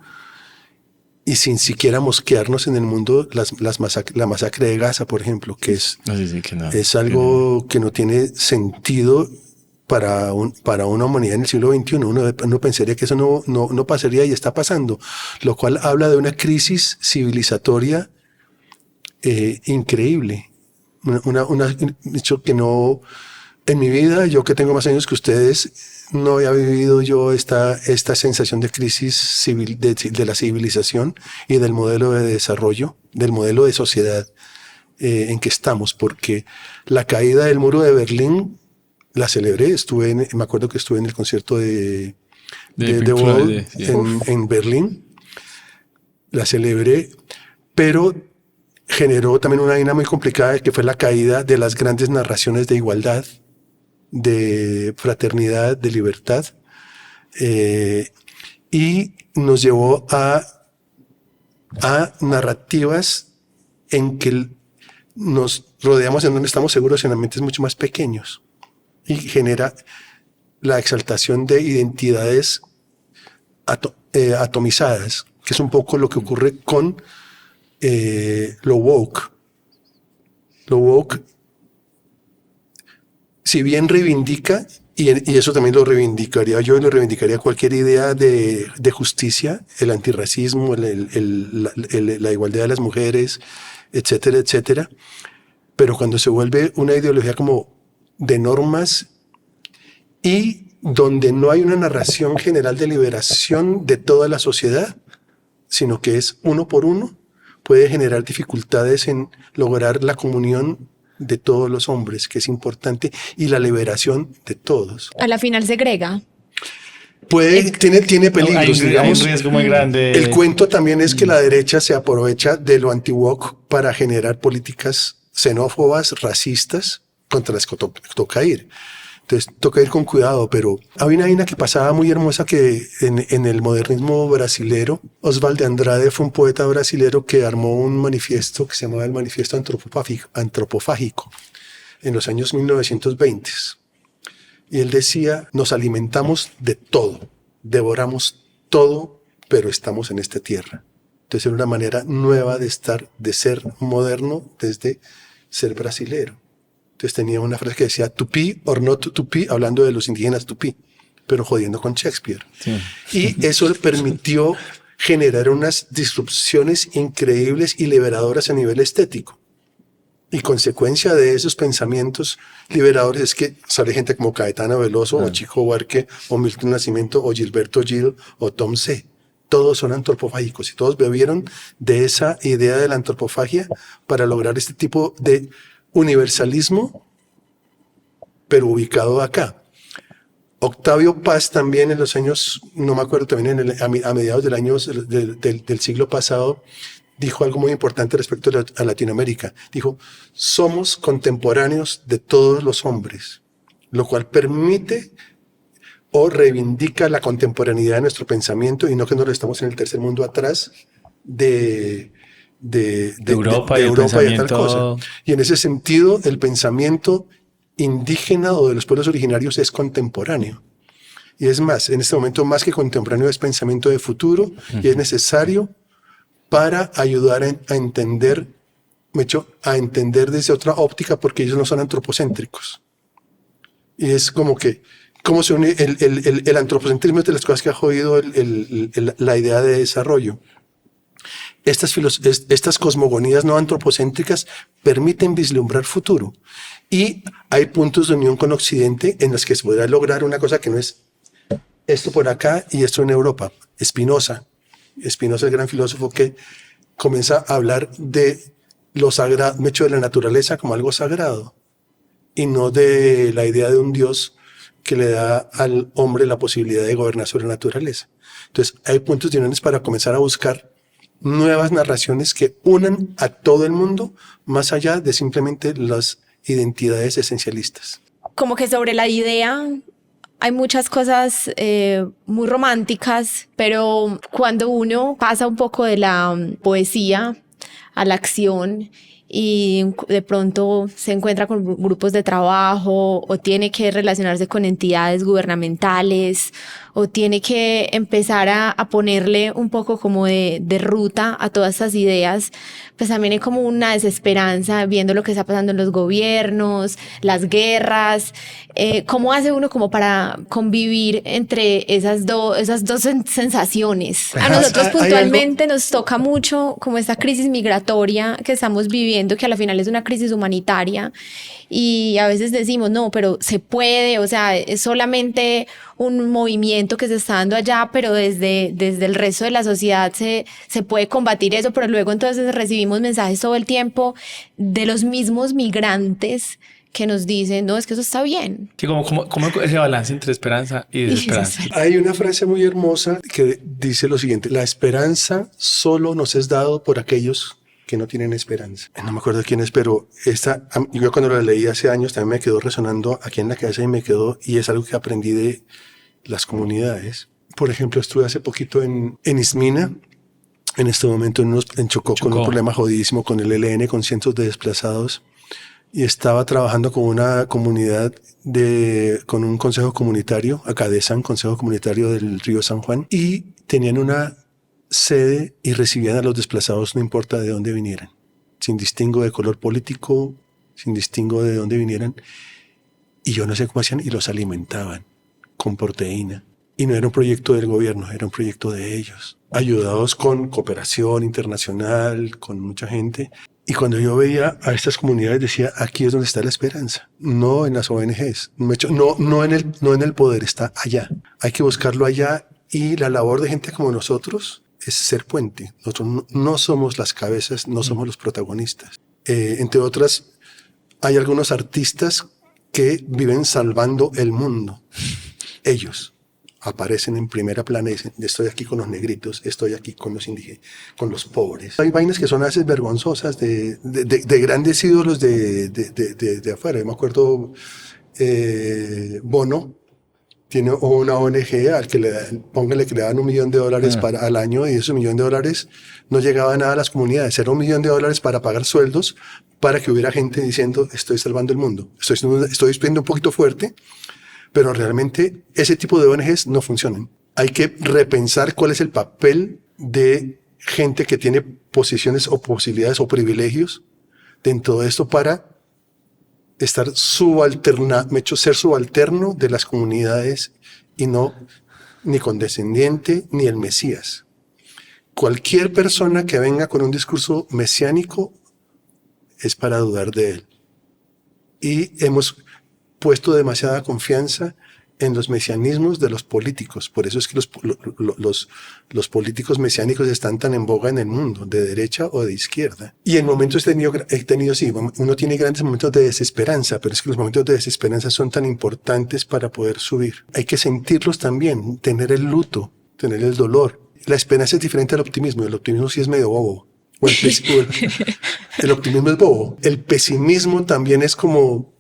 y sin siquiera mosquearnos en el mundo, la masacre de Gaza, por ejemplo, que es algo que no tiene sentido para una humanidad en el siglo XXI. Uno pensaría que eso no pasaría y está pasando, lo cual habla de una crisis civilizatoria increíble. Dicho que no, en mi vida, yo que tengo más años que ustedes, no había vivido yo esta sensación de crisis de la civilización y del modelo de desarrollo, del modelo de sociedad en que estamos, porque la caída del muro de Berlín la celebré. Me acuerdo que estuve en el concierto de The Wall en Berlín. La celebré, pero generó también una vaina muy complicada, que fue la caída de las grandes narraciones de igualdad, de fraternidad, de libertad, y nos llevó a narrativas en que nos rodeamos en donde estamos seguros en ambientes mucho más pequeños, y genera la exaltación de identidades atomizadas, que es un poco lo que ocurre con lo woke. Lo woke, si bien reivindica, y eso también lo reivindicaría yo, lo reivindicaría cualquier idea de justicia, el antirracismo, la igualdad de las mujeres, etcétera, etcétera, pero cuando se vuelve una ideología como de normas y donde no hay una narración general de liberación de toda la sociedad, sino que es uno por uno, puede generar dificultades en lograr la comunión de todos los hombres, que es importante, y la liberación de todos. A la final segrega. Tiene peligros, digamos. Hay un riesgo muy grande. El cuento también es que la derecha se aprovecha de lo anti-woke para generar políticas xenófobas, racistas, contra las que toca ir. Entonces toca ir con cuidado, pero había una vaina que pasaba muy hermosa que en el modernismo brasilero, Oswald de Andrade fue un poeta brasilero que armó un manifiesto que se llamaba el Manifiesto Antropofágico en los años 1920. Y él decía, nos alimentamos de todo, devoramos todo, pero estamos en esta tierra. Entonces era una manera nueva de ser moderno desde ser brasilero. Entonces tenía una frase que decía Tupí or not Tupí, hablando de los indígenas Tupí, pero jodiendo con Shakespeare. Sí. Y eso permitió generar unas disrupciones increíbles y liberadoras a nivel estético. Y consecuencia de esos pensamientos liberadores es que sale gente como Caetano Veloso, o Chico Buarque, o Milton Nascimento, o Gilberto Gil, o Tom C. Todos son antropofágicos y todos bebieron de esa idea de la antropofagia para lograr este tipo de universalismo, pero ubicado acá. Octavio Paz también en los años, no me acuerdo, también a mediados del siglo pasado, dijo algo muy importante respecto a Latinoamérica. Dijo, somos contemporáneos de todos los hombres, lo cual permite o reivindica la contemporaneidad de nuestro pensamiento y no que nos estamos en el tercer mundo atrás de Europa y de tal cosa. Y en ese sentido, el pensamiento indígena o de los pueblos originarios es contemporáneo. Y es más, en este momento más que contemporáneo es pensamiento de futuro y es necesario para ayudar a entender desde otra óptica porque ellos no son antropocéntricos. Y es como se une el antropocentrismo es de las cosas que ha jodido la idea de desarrollo. Estas cosmogonías no antropocéntricas permiten vislumbrar futuro y hay puntos de unión con Occidente en los que se podrá lograr una cosa que no es esto por acá y esto en Europa. Spinoza, el gran filósofo que comienza a hablar de lo sagrado, de la naturaleza como algo sagrado y no de la idea de un Dios que le da al hombre la posibilidad de gobernar sobre la naturaleza. Entonces hay puntos de unión para comenzar a buscar nuevas narraciones que unan a todo el mundo más allá de simplemente las identidades esencialistas. Como que sobre la idea hay muchas cosas muy románticas, pero cuando uno pasa un poco de la poesía a la acción y de pronto se encuentra con grupos de trabajo o tiene que relacionarse con entidades gubernamentales o tiene que empezar a ponerle un poco como de ruta a todas estas ideas, pues también hay como una desesperanza viendo lo que está pasando en los gobiernos, las guerras. ¿Cómo hace uno como para convivir entre esas dos sensaciones? A nosotros puntualmente nos toca mucho como esta crisis migratoria que estamos viviendo, que a la final es una crisis humanitaria y a veces decimos, no, pero se puede, o sea, es solamente un movimiento que se está dando allá, pero desde el resto de la sociedad se puede combatir eso, pero luego entonces recibimos mensajes todo el tiempo de los mismos migrantes que nos dicen, no, es que eso está bien. Sí, ¿cómo ese balance entre esperanza y desesperanza? Hay una frase muy hermosa que dice lo siguiente, la esperanza solo nos es dado por aquellos que no tienen esperanza. No me acuerdo de quién es, pero yo cuando la leí hace años también me quedó resonando aquí en la cabeza y es algo que aprendí de las comunidades. Por ejemplo, estuve hace poquito en Ismina, en este momento en Chocó con un problema jodidísimo con el ELN, con cientos de desplazados, y estaba trabajando con una comunidad con un consejo comunitario, Acadesan, consejo comunitario del río San Juan, y tenían una sede y recibían a los desplazados no importa de dónde vinieran, sin distingo de color político, sin distingo de dónde vinieran, y yo no sé cómo hacían, y los alimentaban con proteína. Y no era un proyecto del gobierno, era un proyecto de ellos, ayudados con cooperación internacional, con mucha gente. Y cuando yo veía a estas comunidades decía, aquí es donde está la esperanza, no en las ONGs, no en el poder, está allá. Hay que buscarlo allá y la labor de gente como nosotros es ser puente. Nosotros no somos las cabezas, no somos los protagonistas. Entre otras, hay algunos artistas que viven salvando el mundo. Ellos aparecen en primera plana y dicen, estoy aquí con los negritos, estoy aquí con los indígenas, con los pobres. Hay vainas que son a veces vergonzosas de grandes ídolos de afuera. Yo me acuerdo, Bono tiene una ONG al que póngale que le dan $1 millón al año, y esos $1 millón no llegaba nada a las comunidades. Era $1 millón para pagar sueldos, para que hubiera gente diciendo, estoy salvando el mundo. Estoy siendo un poquito fuerte, pero realmente ese tipo de ONGs no funcionan. Hay que repensar cuál es el papel de gente que tiene posiciones o posibilidades o privilegios dentro de esto para ser subalterno de las comunidades y no ni condescendiente ni el Mesías. Cualquier persona que venga con un discurso mesiánico es para dudar de él. Y hemos puesto demasiada confianza en los mesianismos de los políticos. Por eso es que los políticos mesiánicos están tan en boga en el mundo, de derecha o de izquierda. Y en momentos he tenido, sí, uno tiene grandes momentos de desesperanza, pero es que los momentos de desesperanza son tan importantes para poder subir. Hay que sentirlos también, tener el luto, tener el dolor. La esperanza es diferente al optimismo. El optimismo sí es medio bobo. El optimismo es bobo. El pesimismo también es como,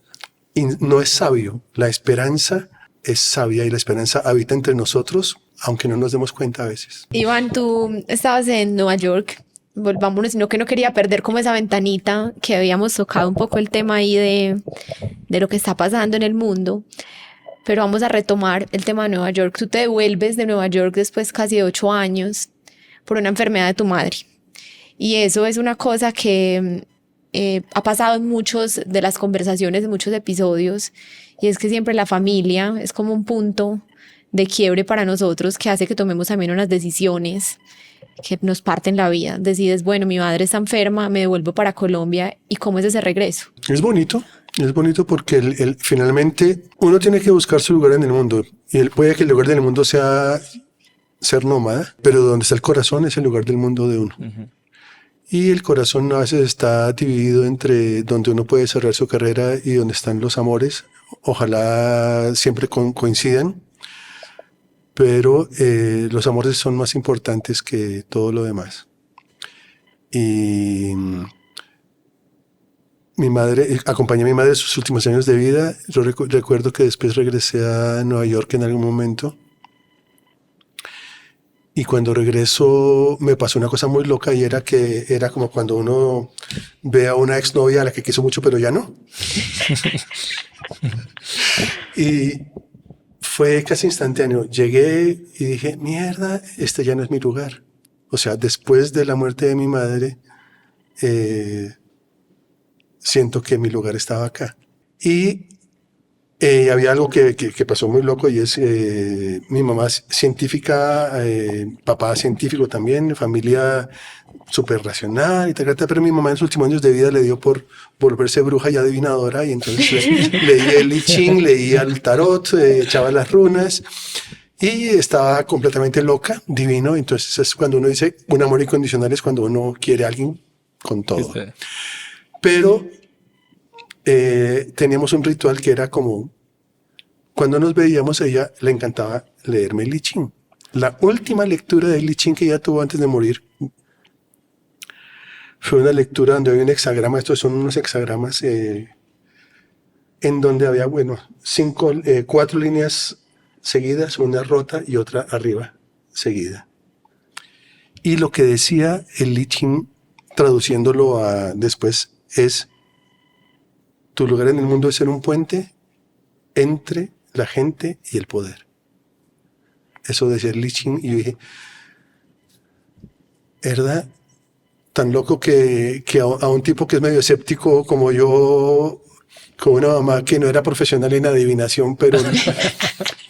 no es sabio. La esperanza es sabia y la esperanza habita entre nosotros, aunque no nos demos cuenta a veces. Iván, tú estabas en Nueva York, volvámonos, sino que no quería perder como esa ventanita que habíamos tocado un poco el tema ahí de lo que está pasando en el mundo, pero vamos a retomar el tema de Nueva York. Tú te devuelves de Nueva York después casi de 8 años por una enfermedad de tu madre, y eso es una cosa que ha pasado en muchos de las conversaciones, de muchos episodios, y es que siempre la familia es como un punto de quiebre para nosotros que hace que tomemos también unas decisiones que nos parten la vida. Decides, bueno, mi madre está enferma, me devuelvo para Colombia, ¿y cómo es ese regreso? Es bonito porque finalmente uno tiene que buscar su lugar en el mundo, y puede que el lugar del mundo sea ser nómada, pero donde está el corazón es el lugar del mundo de uno. Uh-huh. Y el corazón a veces está dividido entre donde uno puede cerrar su carrera y donde están los amores. Ojalá siempre coincidan, pero los amores son más importantes que todo lo demás. Y acompañé a mi madre en sus últimos años de vida. Yo recuerdo que después regresé a Nueva York en algún momento. Y cuando regreso me pasó una cosa muy loca, y era como cuando uno ve a una exnovia a la que quiso mucho pero ya no. Y fue casi instantáneo. Llegué y dije, mierda, este ya no es mi lugar. O sea, después de la muerte de mi madre, siento que mi lugar estaba acá. Y había algo que pasó muy loco, y es mi mamá científica, papá científico también, familia súper racional y tal, pero mi mamá en sus últimos años de vida le dio por volverse bruja y adivinadora, y entonces leía el I Ching, leía el tarot, echaba las runas, y estaba completamente loca, divino. Entonces es cuando uno dice un amor incondicional, es cuando uno quiere a alguien con todo. Pero teníamos un ritual que era como, cuando nos veíamos, a ella le encantaba leerme el I Ching. La última lectura del I Ching que ella tuvo antes de morir fue una lectura donde había un hexagrama. Estos son unos hexagramas en donde había, 4 líneas seguidas, una rota y otra arriba seguida. Y lo que decía el I Ching, traduciéndolo después, es: tu lugar en el mundo es ser un puente entre la gente y el poder. Eso decía el I Ching, y yo dije, ¿verdad? Tan loco que a un tipo que es medio escéptico como yo, con una mamá que no era profesional en adivinación, pero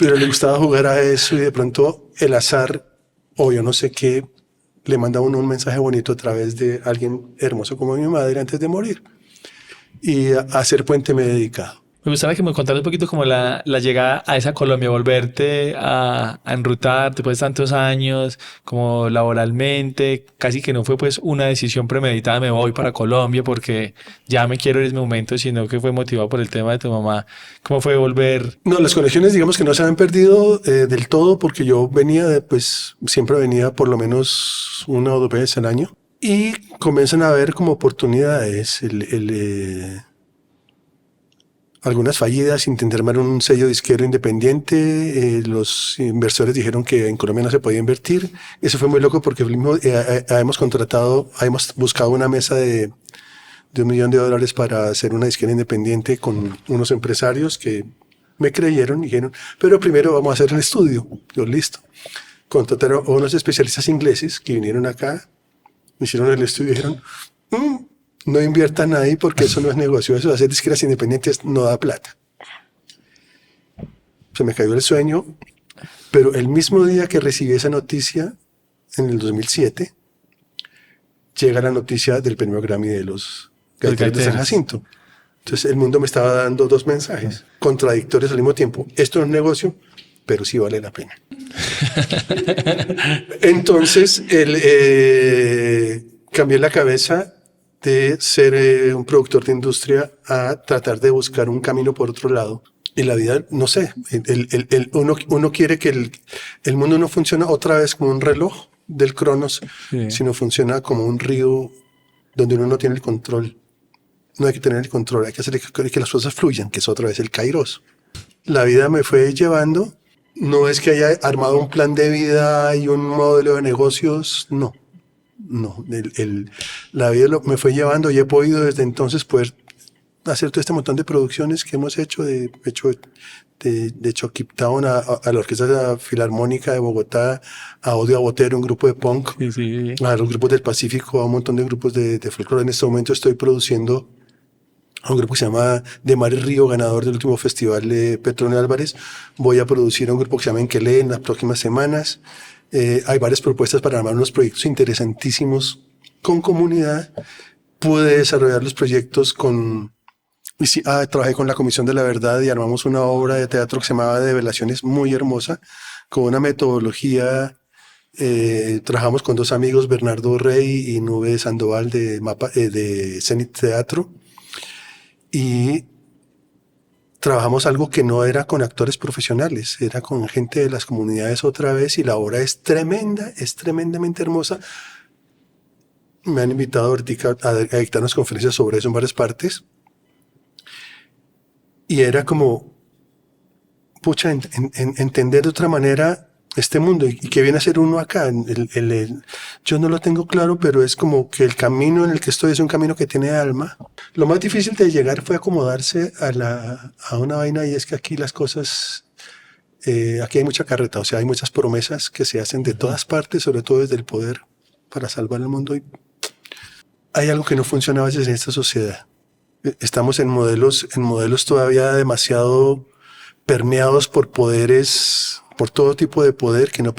le gustaba jugar a eso, y de pronto el azar, o yo no sé qué, le manda a uno un mensaje bonito a través de alguien hermoso como mi madre antes de morir. Y a ser puente me he dedicado. Me gustaría que me contaras un poquito como la llegada a esa Colombia, volverte a enrutar después de tantos años, como laboralmente, casi que no fue pues una decisión premeditada, me voy para Colombia porque ya me quiero en ese momento, sino que fue motivado por el tema de tu mamá. ¿Cómo fue volver? No, las conexiones digamos que no se han perdido del todo porque yo venía, pues siempre venía por lo menos 1 o 2 veces al año y comienzan a haber como oportunidades, algunas fallidas, intenté armar un sello disquero independiente, los inversores dijeron que en Colombia no se podía invertir, eso fue muy loco porque habíamos buscado una mesa de $1 millón para hacer una disquera independiente con unos empresarios que me creyeron y dijeron, pero primero vamos a hacer el estudio. Yo, listo. Contrataron a unos especialistas ingleses que vinieron acá, hicieron el estudio y dijeron, no inviertan ahí porque eso no es negocio, eso de hacer disqueras independientes no da plata. Se me cayó el sueño, pero el mismo día que recibí esa noticia, en el 2007, llega la noticia del premio Grammy de los Gaiteros de San Jacinto. Entonces el mundo me estaba dando 2 mensajes contradictorios al mismo tiempo. Esto no es negocio, pero sí vale la pena. Entonces cambié la cabeza de ser un productor de industria a tratar de buscar un camino por otro lado. Y la vida, no sé, uno quiere que el mundo no funcione otra vez como un reloj del Cronos, sino funciona como un río donde uno no tiene el control. No hay que tener el control, hay que hacer que las cosas fluyan, que es otra vez el Kairos. La vida me fue llevando, no es que haya armado un plan de vida y un modelo de negocios, no. La vida me fue llevando y he podido desde entonces poder hacer todo este montón de producciones que hemos hecho, de Chucky Town a la Orquesta Filarmónica de Bogotá, a Odio a Botero, un grupo de punk, a los grupos del Pacífico, a un montón de grupos de folclore. En este momento estoy produciendo a un grupo que se llama De Mar y Río, ganador del último festival de Petronio Álvarez. Voy a producir a un grupo que se llama Enquelé en las próximas semanas. Hay varias propuestas para armar unos proyectos interesantísimos con comunidad. Pude desarrollar los proyectos trabajé con la Comisión de la Verdad y armamos una obra de teatro que se llamaba Develaciones, muy hermosa, con una metodología. Trabajamos con 2 amigos, Bernardo Rey y Nube Sandoval de Zenit Teatro, y trabajamos algo que no era con actores profesionales, era con gente de las comunidades otra vez, y la obra es tremenda, es tremendamente hermosa. Me han invitado ahorita a dictar unas conferencias sobre eso en varias partes. Y era como, entender de otra manera este mundo y qué viene a ser uno acá. Yo no lo tengo claro, pero es como que el camino en el que estoy es un camino que tiene alma. Lo más difícil de llegar fue acomodarse a una vaina, y es que aquí las cosas, aquí hay mucha carreta, o sea, hay muchas promesas que se hacen de todas partes, sobre todo desde el poder, para salvar el mundo. Y hay algo que no funciona a veces en esta sociedad. Estamos en modelos todavía demasiado permeados por poderes, por todo tipo de poder que no ha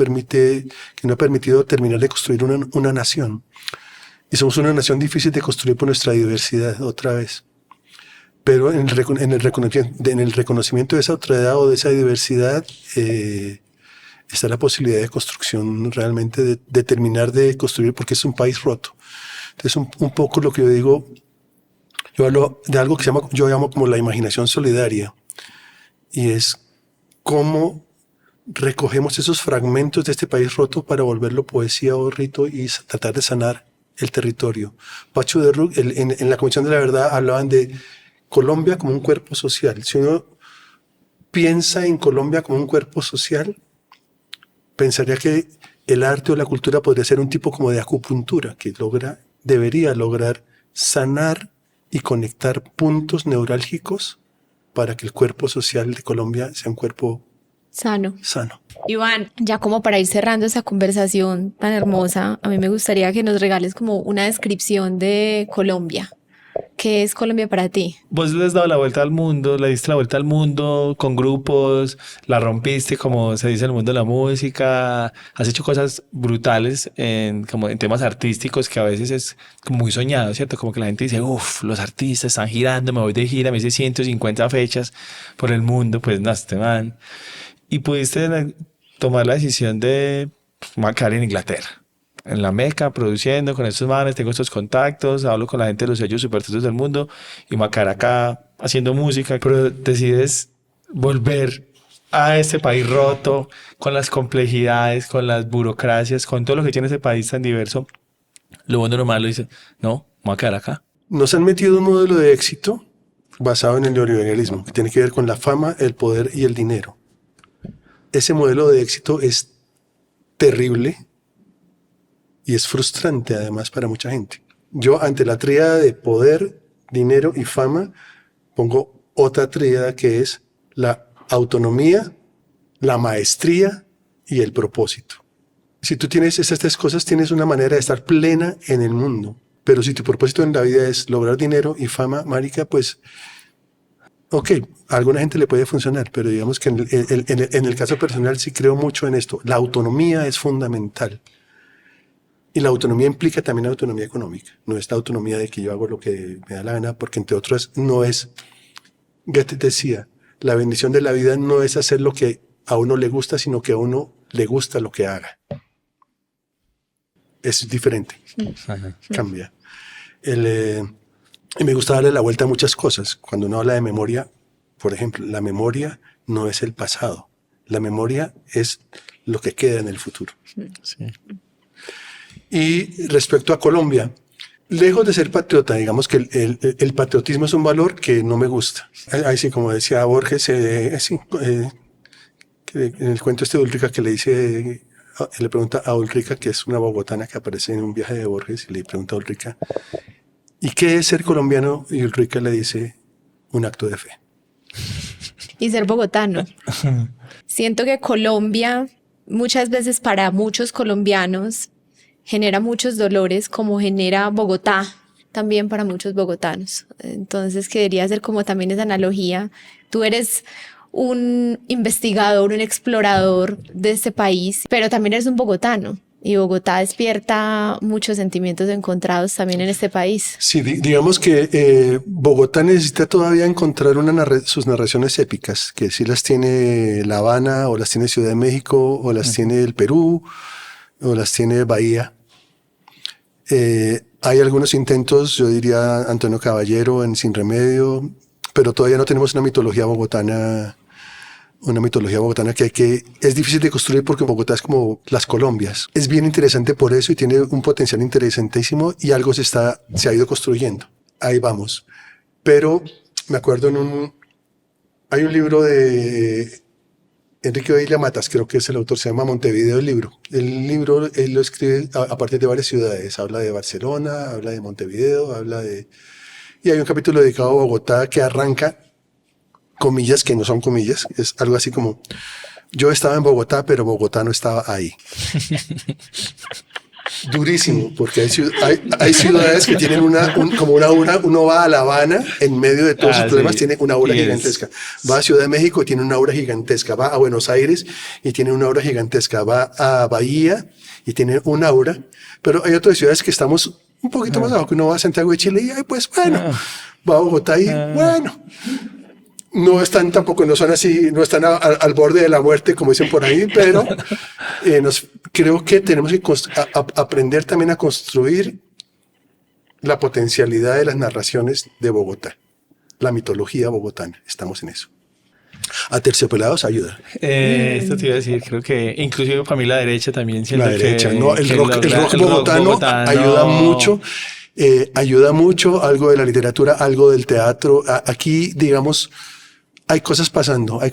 permitido terminar de construir una nación. Y somos una nación difícil de construir por nuestra diversidad, otra vez. Pero en el reconocimiento de esa otredad o de esa diversidad está la posibilidad de construcción realmente, de terminar de construir, porque es un país roto. Entonces un poco lo que yo digo, yo hablo de algo que yo llamo como la imaginación solidaria, y es cómo recogemos esos fragmentos de este país roto para volverlo poesía o rito y tratar de sanar el territorio. Pacho de Ruc, en la Comisión de la Verdad hablaban de Colombia como un cuerpo social. Si uno piensa en Colombia como un cuerpo social, pensaría que el arte o la cultura podría ser un tipo como de acupuntura que debería lograr sanar y conectar puntos neurálgicos para que el cuerpo social de Colombia sea un cuerpo sano. Iván, ya como para ir cerrando esa conversación tan hermosa, a mí me gustaría que nos regales como una descripción de Colombia. ¿Qué es Colombia para ti? Vos le has dado la vuelta al mundo, le diste la vuelta al mundo con grupos, la rompiste, como se dice en el mundo de la música, has hecho cosas brutales como en temas artísticos que a veces es como muy soñado, ¿cierto? Como que la gente dice, uff, los artistas están girando, me voy de gira, me hice 150 fechas por el mundo, pues no, este man. Y pudiste tomar la decisión de marcar en Inglaterra. En la Meca, produciendo con estos manes, tengo estos contactos, hablo con la gente de los sellos supertesos del mundo y Macar acá haciendo música, pero decides volver a este país roto, con las complejidades, con las burocracias, con todo lo que tiene ese país tan diverso. Lo bueno normal lo dice, no, voy a quedar acá. Nos han metido un modelo de éxito basado en el neoliberalismo, que tiene que ver con la fama, el poder y el dinero. Ese modelo de éxito es terrible y es frustrante además para mucha gente. Yo ante la tríada de poder, dinero y fama pongo otra tríada que es la autonomía, la maestría y el propósito. Si tú tienes esas tres cosas, tienes una manera de estar plena en el mundo. Pero si tu propósito en la vida es lograr dinero y fama, marica, pues ok, a alguna gente le puede funcionar, pero digamos que en el caso personal sí creo mucho en esto. La autonomía es fundamental. Y la autonomía implica también autonomía económica. No es la autonomía de que yo hago lo que me da la gana, porque entre otras no es, Goethe decía, la bendición de la vida no es hacer lo que a uno le gusta, sino que a uno le gusta lo que haga. Es diferente. Ajá. Cambia. Y me gusta darle la vuelta a muchas cosas. Cuando uno habla de memoria, por ejemplo, la memoria no es el pasado. La memoria es lo que queda en el futuro. Sí. Y respecto a Colombia, lejos de ser patriota, digamos que el patriotismo es un valor que no me gusta. Ahí sí, como decía Borges, que en el cuento este de Ulrica que le dice, le pregunta a Ulrica, que es una bogotana que aparece en un viaje de Borges, y le pregunta a Ulrica, ¿y qué es ser colombiano? Y Ulrica le dice, un acto de fe. Y ser bogotano. Siento que Colombia, muchas veces para muchos colombianos, genera muchos dolores como genera Bogotá también para muchos bogotanos. Entonces quería hacer como también esa analogía. Tú eres un investigador, un explorador de este país, pero también eres un bogotano. Y Bogotá despierta muchos sentimientos encontrados también en este país. Sí, digamos que Bogotá necesita todavía encontrar sus narraciones épicas, que sí las tiene La Habana, o las tiene Ciudad de México, o las tiene el Perú, o las tiene Bahía. Hay algunos intentos, yo diría Antonio Caballero en Sin Remedio, pero todavía no tenemos una mitología bogotana que es difícil de construir porque Bogotá es como las Colombias. Es bien interesante por eso y tiene un potencial interesantísimo y algo se ha ido construyendo. Ahí vamos. Pero me acuerdo hay un libro de Enrique Oeilia Matas, creo que es el autor, se llama Montevideo el libro. El libro él lo escribe a partir de varias ciudades. Habla de Barcelona, habla de Montevideo, y hay un capítulo dedicado a Bogotá que arranca comillas que no son comillas. Es algo así como, yo estaba en Bogotá, pero Bogotá no estaba ahí. Durísimo, porque hay ciudades que tienen como una aura. Uno va a La Habana, en medio de todos sus problemas, tiene una aura gigantesca. Va a Ciudad de México y tiene una aura gigantesca. Va a Buenos Aires y tiene una aura gigantesca. Va a Bahía y tiene una aura. Pero hay otras ciudades que estamos un poquito más abajo, que uno va a Santiago de Chile y pues bueno, va a Bogotá y bueno. No están tampoco, no son así, no están al borde de la muerte, como dicen por ahí, pero creo que tenemos que aprender también a construir la potencialidad de las narraciones de Bogotá, la mitología bogotana. Estamos en eso. Aterciopelados ayuda. Esto te iba a decir, creo que inclusive para mí la derecha también. La derecha, no, el rock bogotano ayuda mucho. Ayuda mucho, algo de la literatura, algo del teatro. Aquí, digamos, hay cosas pasando, hay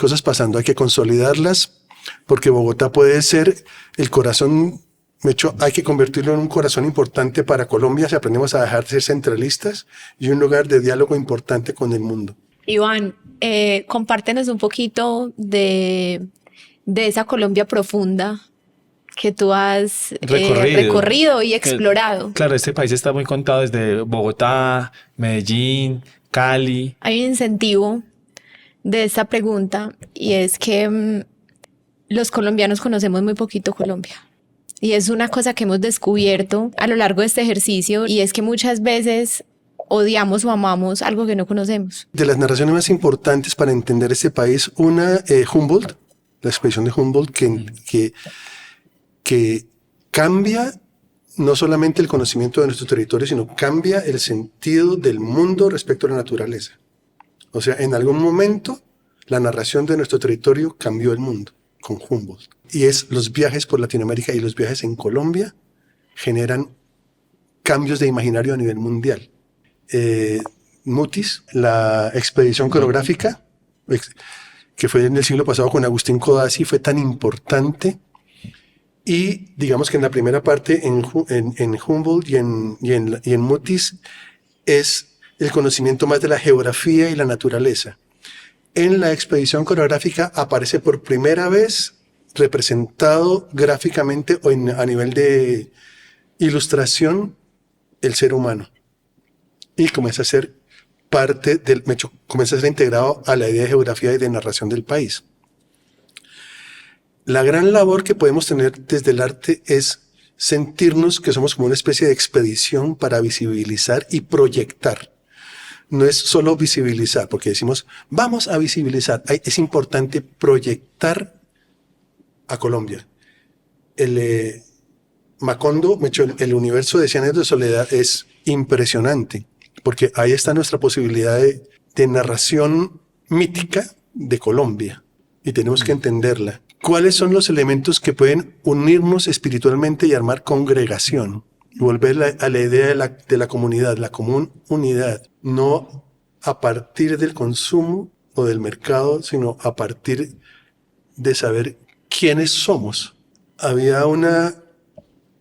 que consolidarlas, porque Bogotá puede ser el corazón, de hecho, hay que convertirlo en un corazón importante para Colombia si aprendemos a dejar de ser centralistas y un lugar de diálogo importante con el mundo. Iván, compártenos un poquito de esa Colombia profunda que tú has Recorrido. recorrido y explorado. Claro, este país está muy contado desde Bogotá, Medellín, Cali. Hay un incentivo de esta pregunta y es que los colombianos conocemos muy poquito Colombia. Y es una cosa que hemos descubierto a lo largo de este ejercicio y es que muchas veces odiamos o amamos algo que no conocemos. De las narraciones más importantes para entender este país, una Humboldt, la expedición de Humboldt, que cambia no solamente el conocimiento de nuestro territorio, sino cambia el sentido del mundo respecto a la naturaleza. O sea, en algún momento la narración de nuestro territorio cambió el mundo con Humboldt. Y es los viajes por Latinoamérica y los viajes en Colombia generan cambios de imaginario a nivel mundial. Mutis, la expedición coreográfica, que fue en el siglo pasado con Agustín Codazzi, fue tan importante. Y digamos que en la primera parte, en Humboldt y en Mutis, es el conocimiento más de la geografía y la naturaleza. En la expedición coreográfica aparece por primera vez representado gráficamente o a nivel de ilustración el ser humano. Y comienza a ser comienza a ser integrado a la idea de geografía y de narración del país. La gran labor que podemos tener desde el arte es sentirnos que somos como una especie de expedición para visibilizar y proyectar. No es solo visibilizar, porque decimos, vamos a visibilizar. Es importante proyectar a Colombia. Macondo, el universo de 100 años de soledad es impresionante, porque ahí está nuestra posibilidad de narración mítica de Colombia, y tenemos que entenderla. ¿Cuáles son los elementos que pueden unirnos espiritualmente y armar congregación? Y volver a la idea de la comunidad, la común unidad, no a partir del consumo o del mercado, sino a partir de saber quiénes somos.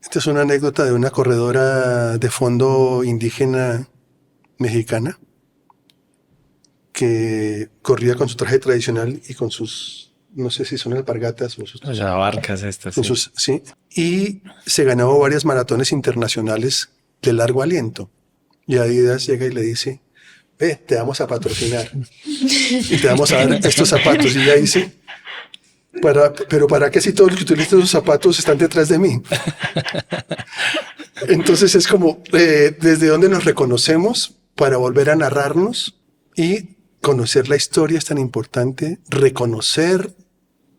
Esta es una anécdota de una corredora de fondo indígena mexicana que corría con su traje tradicional y con sus, no sé si son alpargatas o sus... Las abarcas estas, sí. Sí. Y se ganó varias maratones internacionales de largo aliento. Y Adidas llega y le dice, te vamos a patrocinar y te vamos a dar estos zapatos. Y ella dice, pero ¿para qué si todos los que utilizan esos zapatos están detrás de mí? Entonces es como desde donde nos reconocemos para volver a narrarnos y conocer la historia es tan importante, reconocer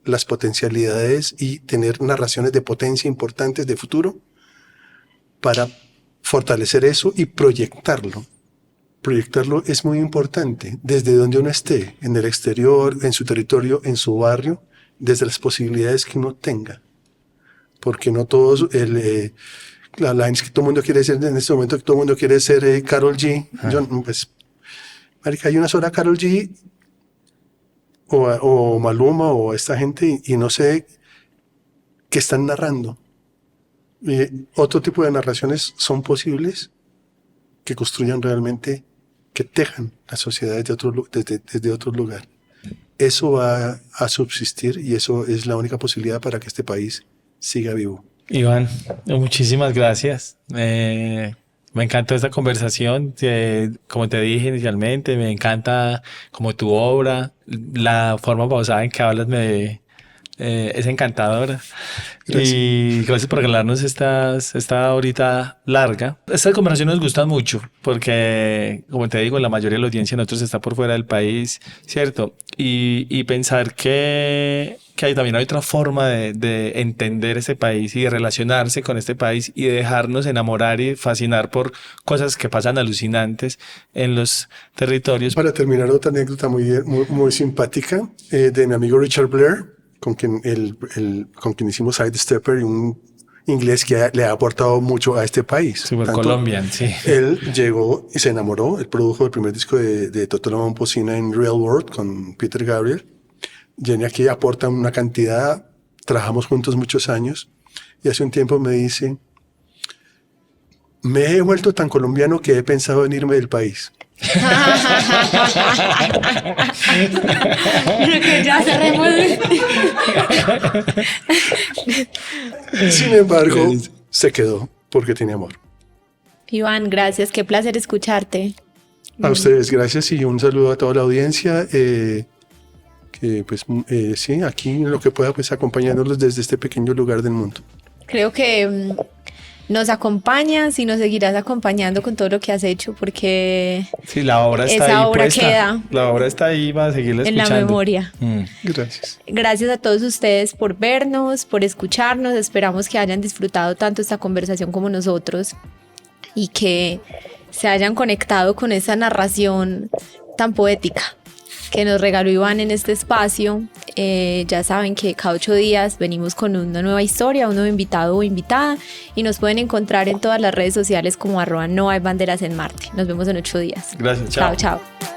las potencialidades y tener narraciones de potencia importantes de futuro para fortalecer eso y proyectarlo. Proyectarlo es muy importante desde donde uno esté, en el exterior, en su territorio, en su barrio, desde las posibilidades que uno tenga. Porque no todos, la line que todo el mundo quiere ser en este momento, que todo el mundo quiere ser Karol G. Yo, pues, marica, hay una sola Karol G o Maluma o esta gente y no sé qué están narrando. Otro tipo de narraciones son posibles que construyan realmente, que tejan la sociedad desde otro lugar. Eso va a subsistir y eso es la única posibilidad para que este país siga vivo. Iván, muchísimas gracias. Me encantó esta conversación. Como te dije inicialmente, me encanta como tu obra, la forma pausada en que hablas es encantadora. Gracias. Y gracias por regalarnos esta horita larga. Estas conversaciones nos gustan mucho porque, como te digo, la mayoría de la audiencia de nosotros está por fuera del país, ¿cierto? Y pensar que también hay otra forma de entender ese país y de relacionarse con este país y de dejarnos enamorar y fascinar por cosas que pasan alucinantes en los territorios. Para terminar, otra anécdota muy simpática de mi amigo Richard Blair, con quien hicimos Sidestepper, y un inglés que le ha aportado mucho a este país. Super Colombian, sí. Él llegó y se enamoró. Él produjo el primer disco de Totó la Momposina en Real World con Peter Gabriel. Jenny aquí aporta una cantidad, trabajamos juntos muchos años, y hace un tiempo me dice, me he vuelto tan colombiano que he pensado en irme del país. Que ya cerremos. Sin embargo, se quedó porque tiene amor. Iván, gracias, qué placer escucharte. A ustedes, gracias y un saludo a toda la audiencia. Que pues sí, aquí en lo que pueda, pues acompañándolos desde este pequeño lugar del mundo. Creo que nos acompañas y nos seguirás acompañando con todo lo que has hecho, porque Sí, la obra está esa ahí obra puesta. queda La obra está ahí, va a seguirla en escuchando. la memoria. Gracias. Gracias a todos ustedes por vernos, por escucharnos. Esperamos que hayan disfrutado tanto esta conversación como nosotros y que se hayan conectado con esa narración tan poética que nos regaló Iván en este espacio. Ya saben que cada 8 días venimos con una nueva historia, un nuevo invitado o invitada, y nos pueden encontrar en todas las redes sociales como @nohaybanderas en Marte. Nos vemos en 8 días. Gracias, chao. Chao, chao.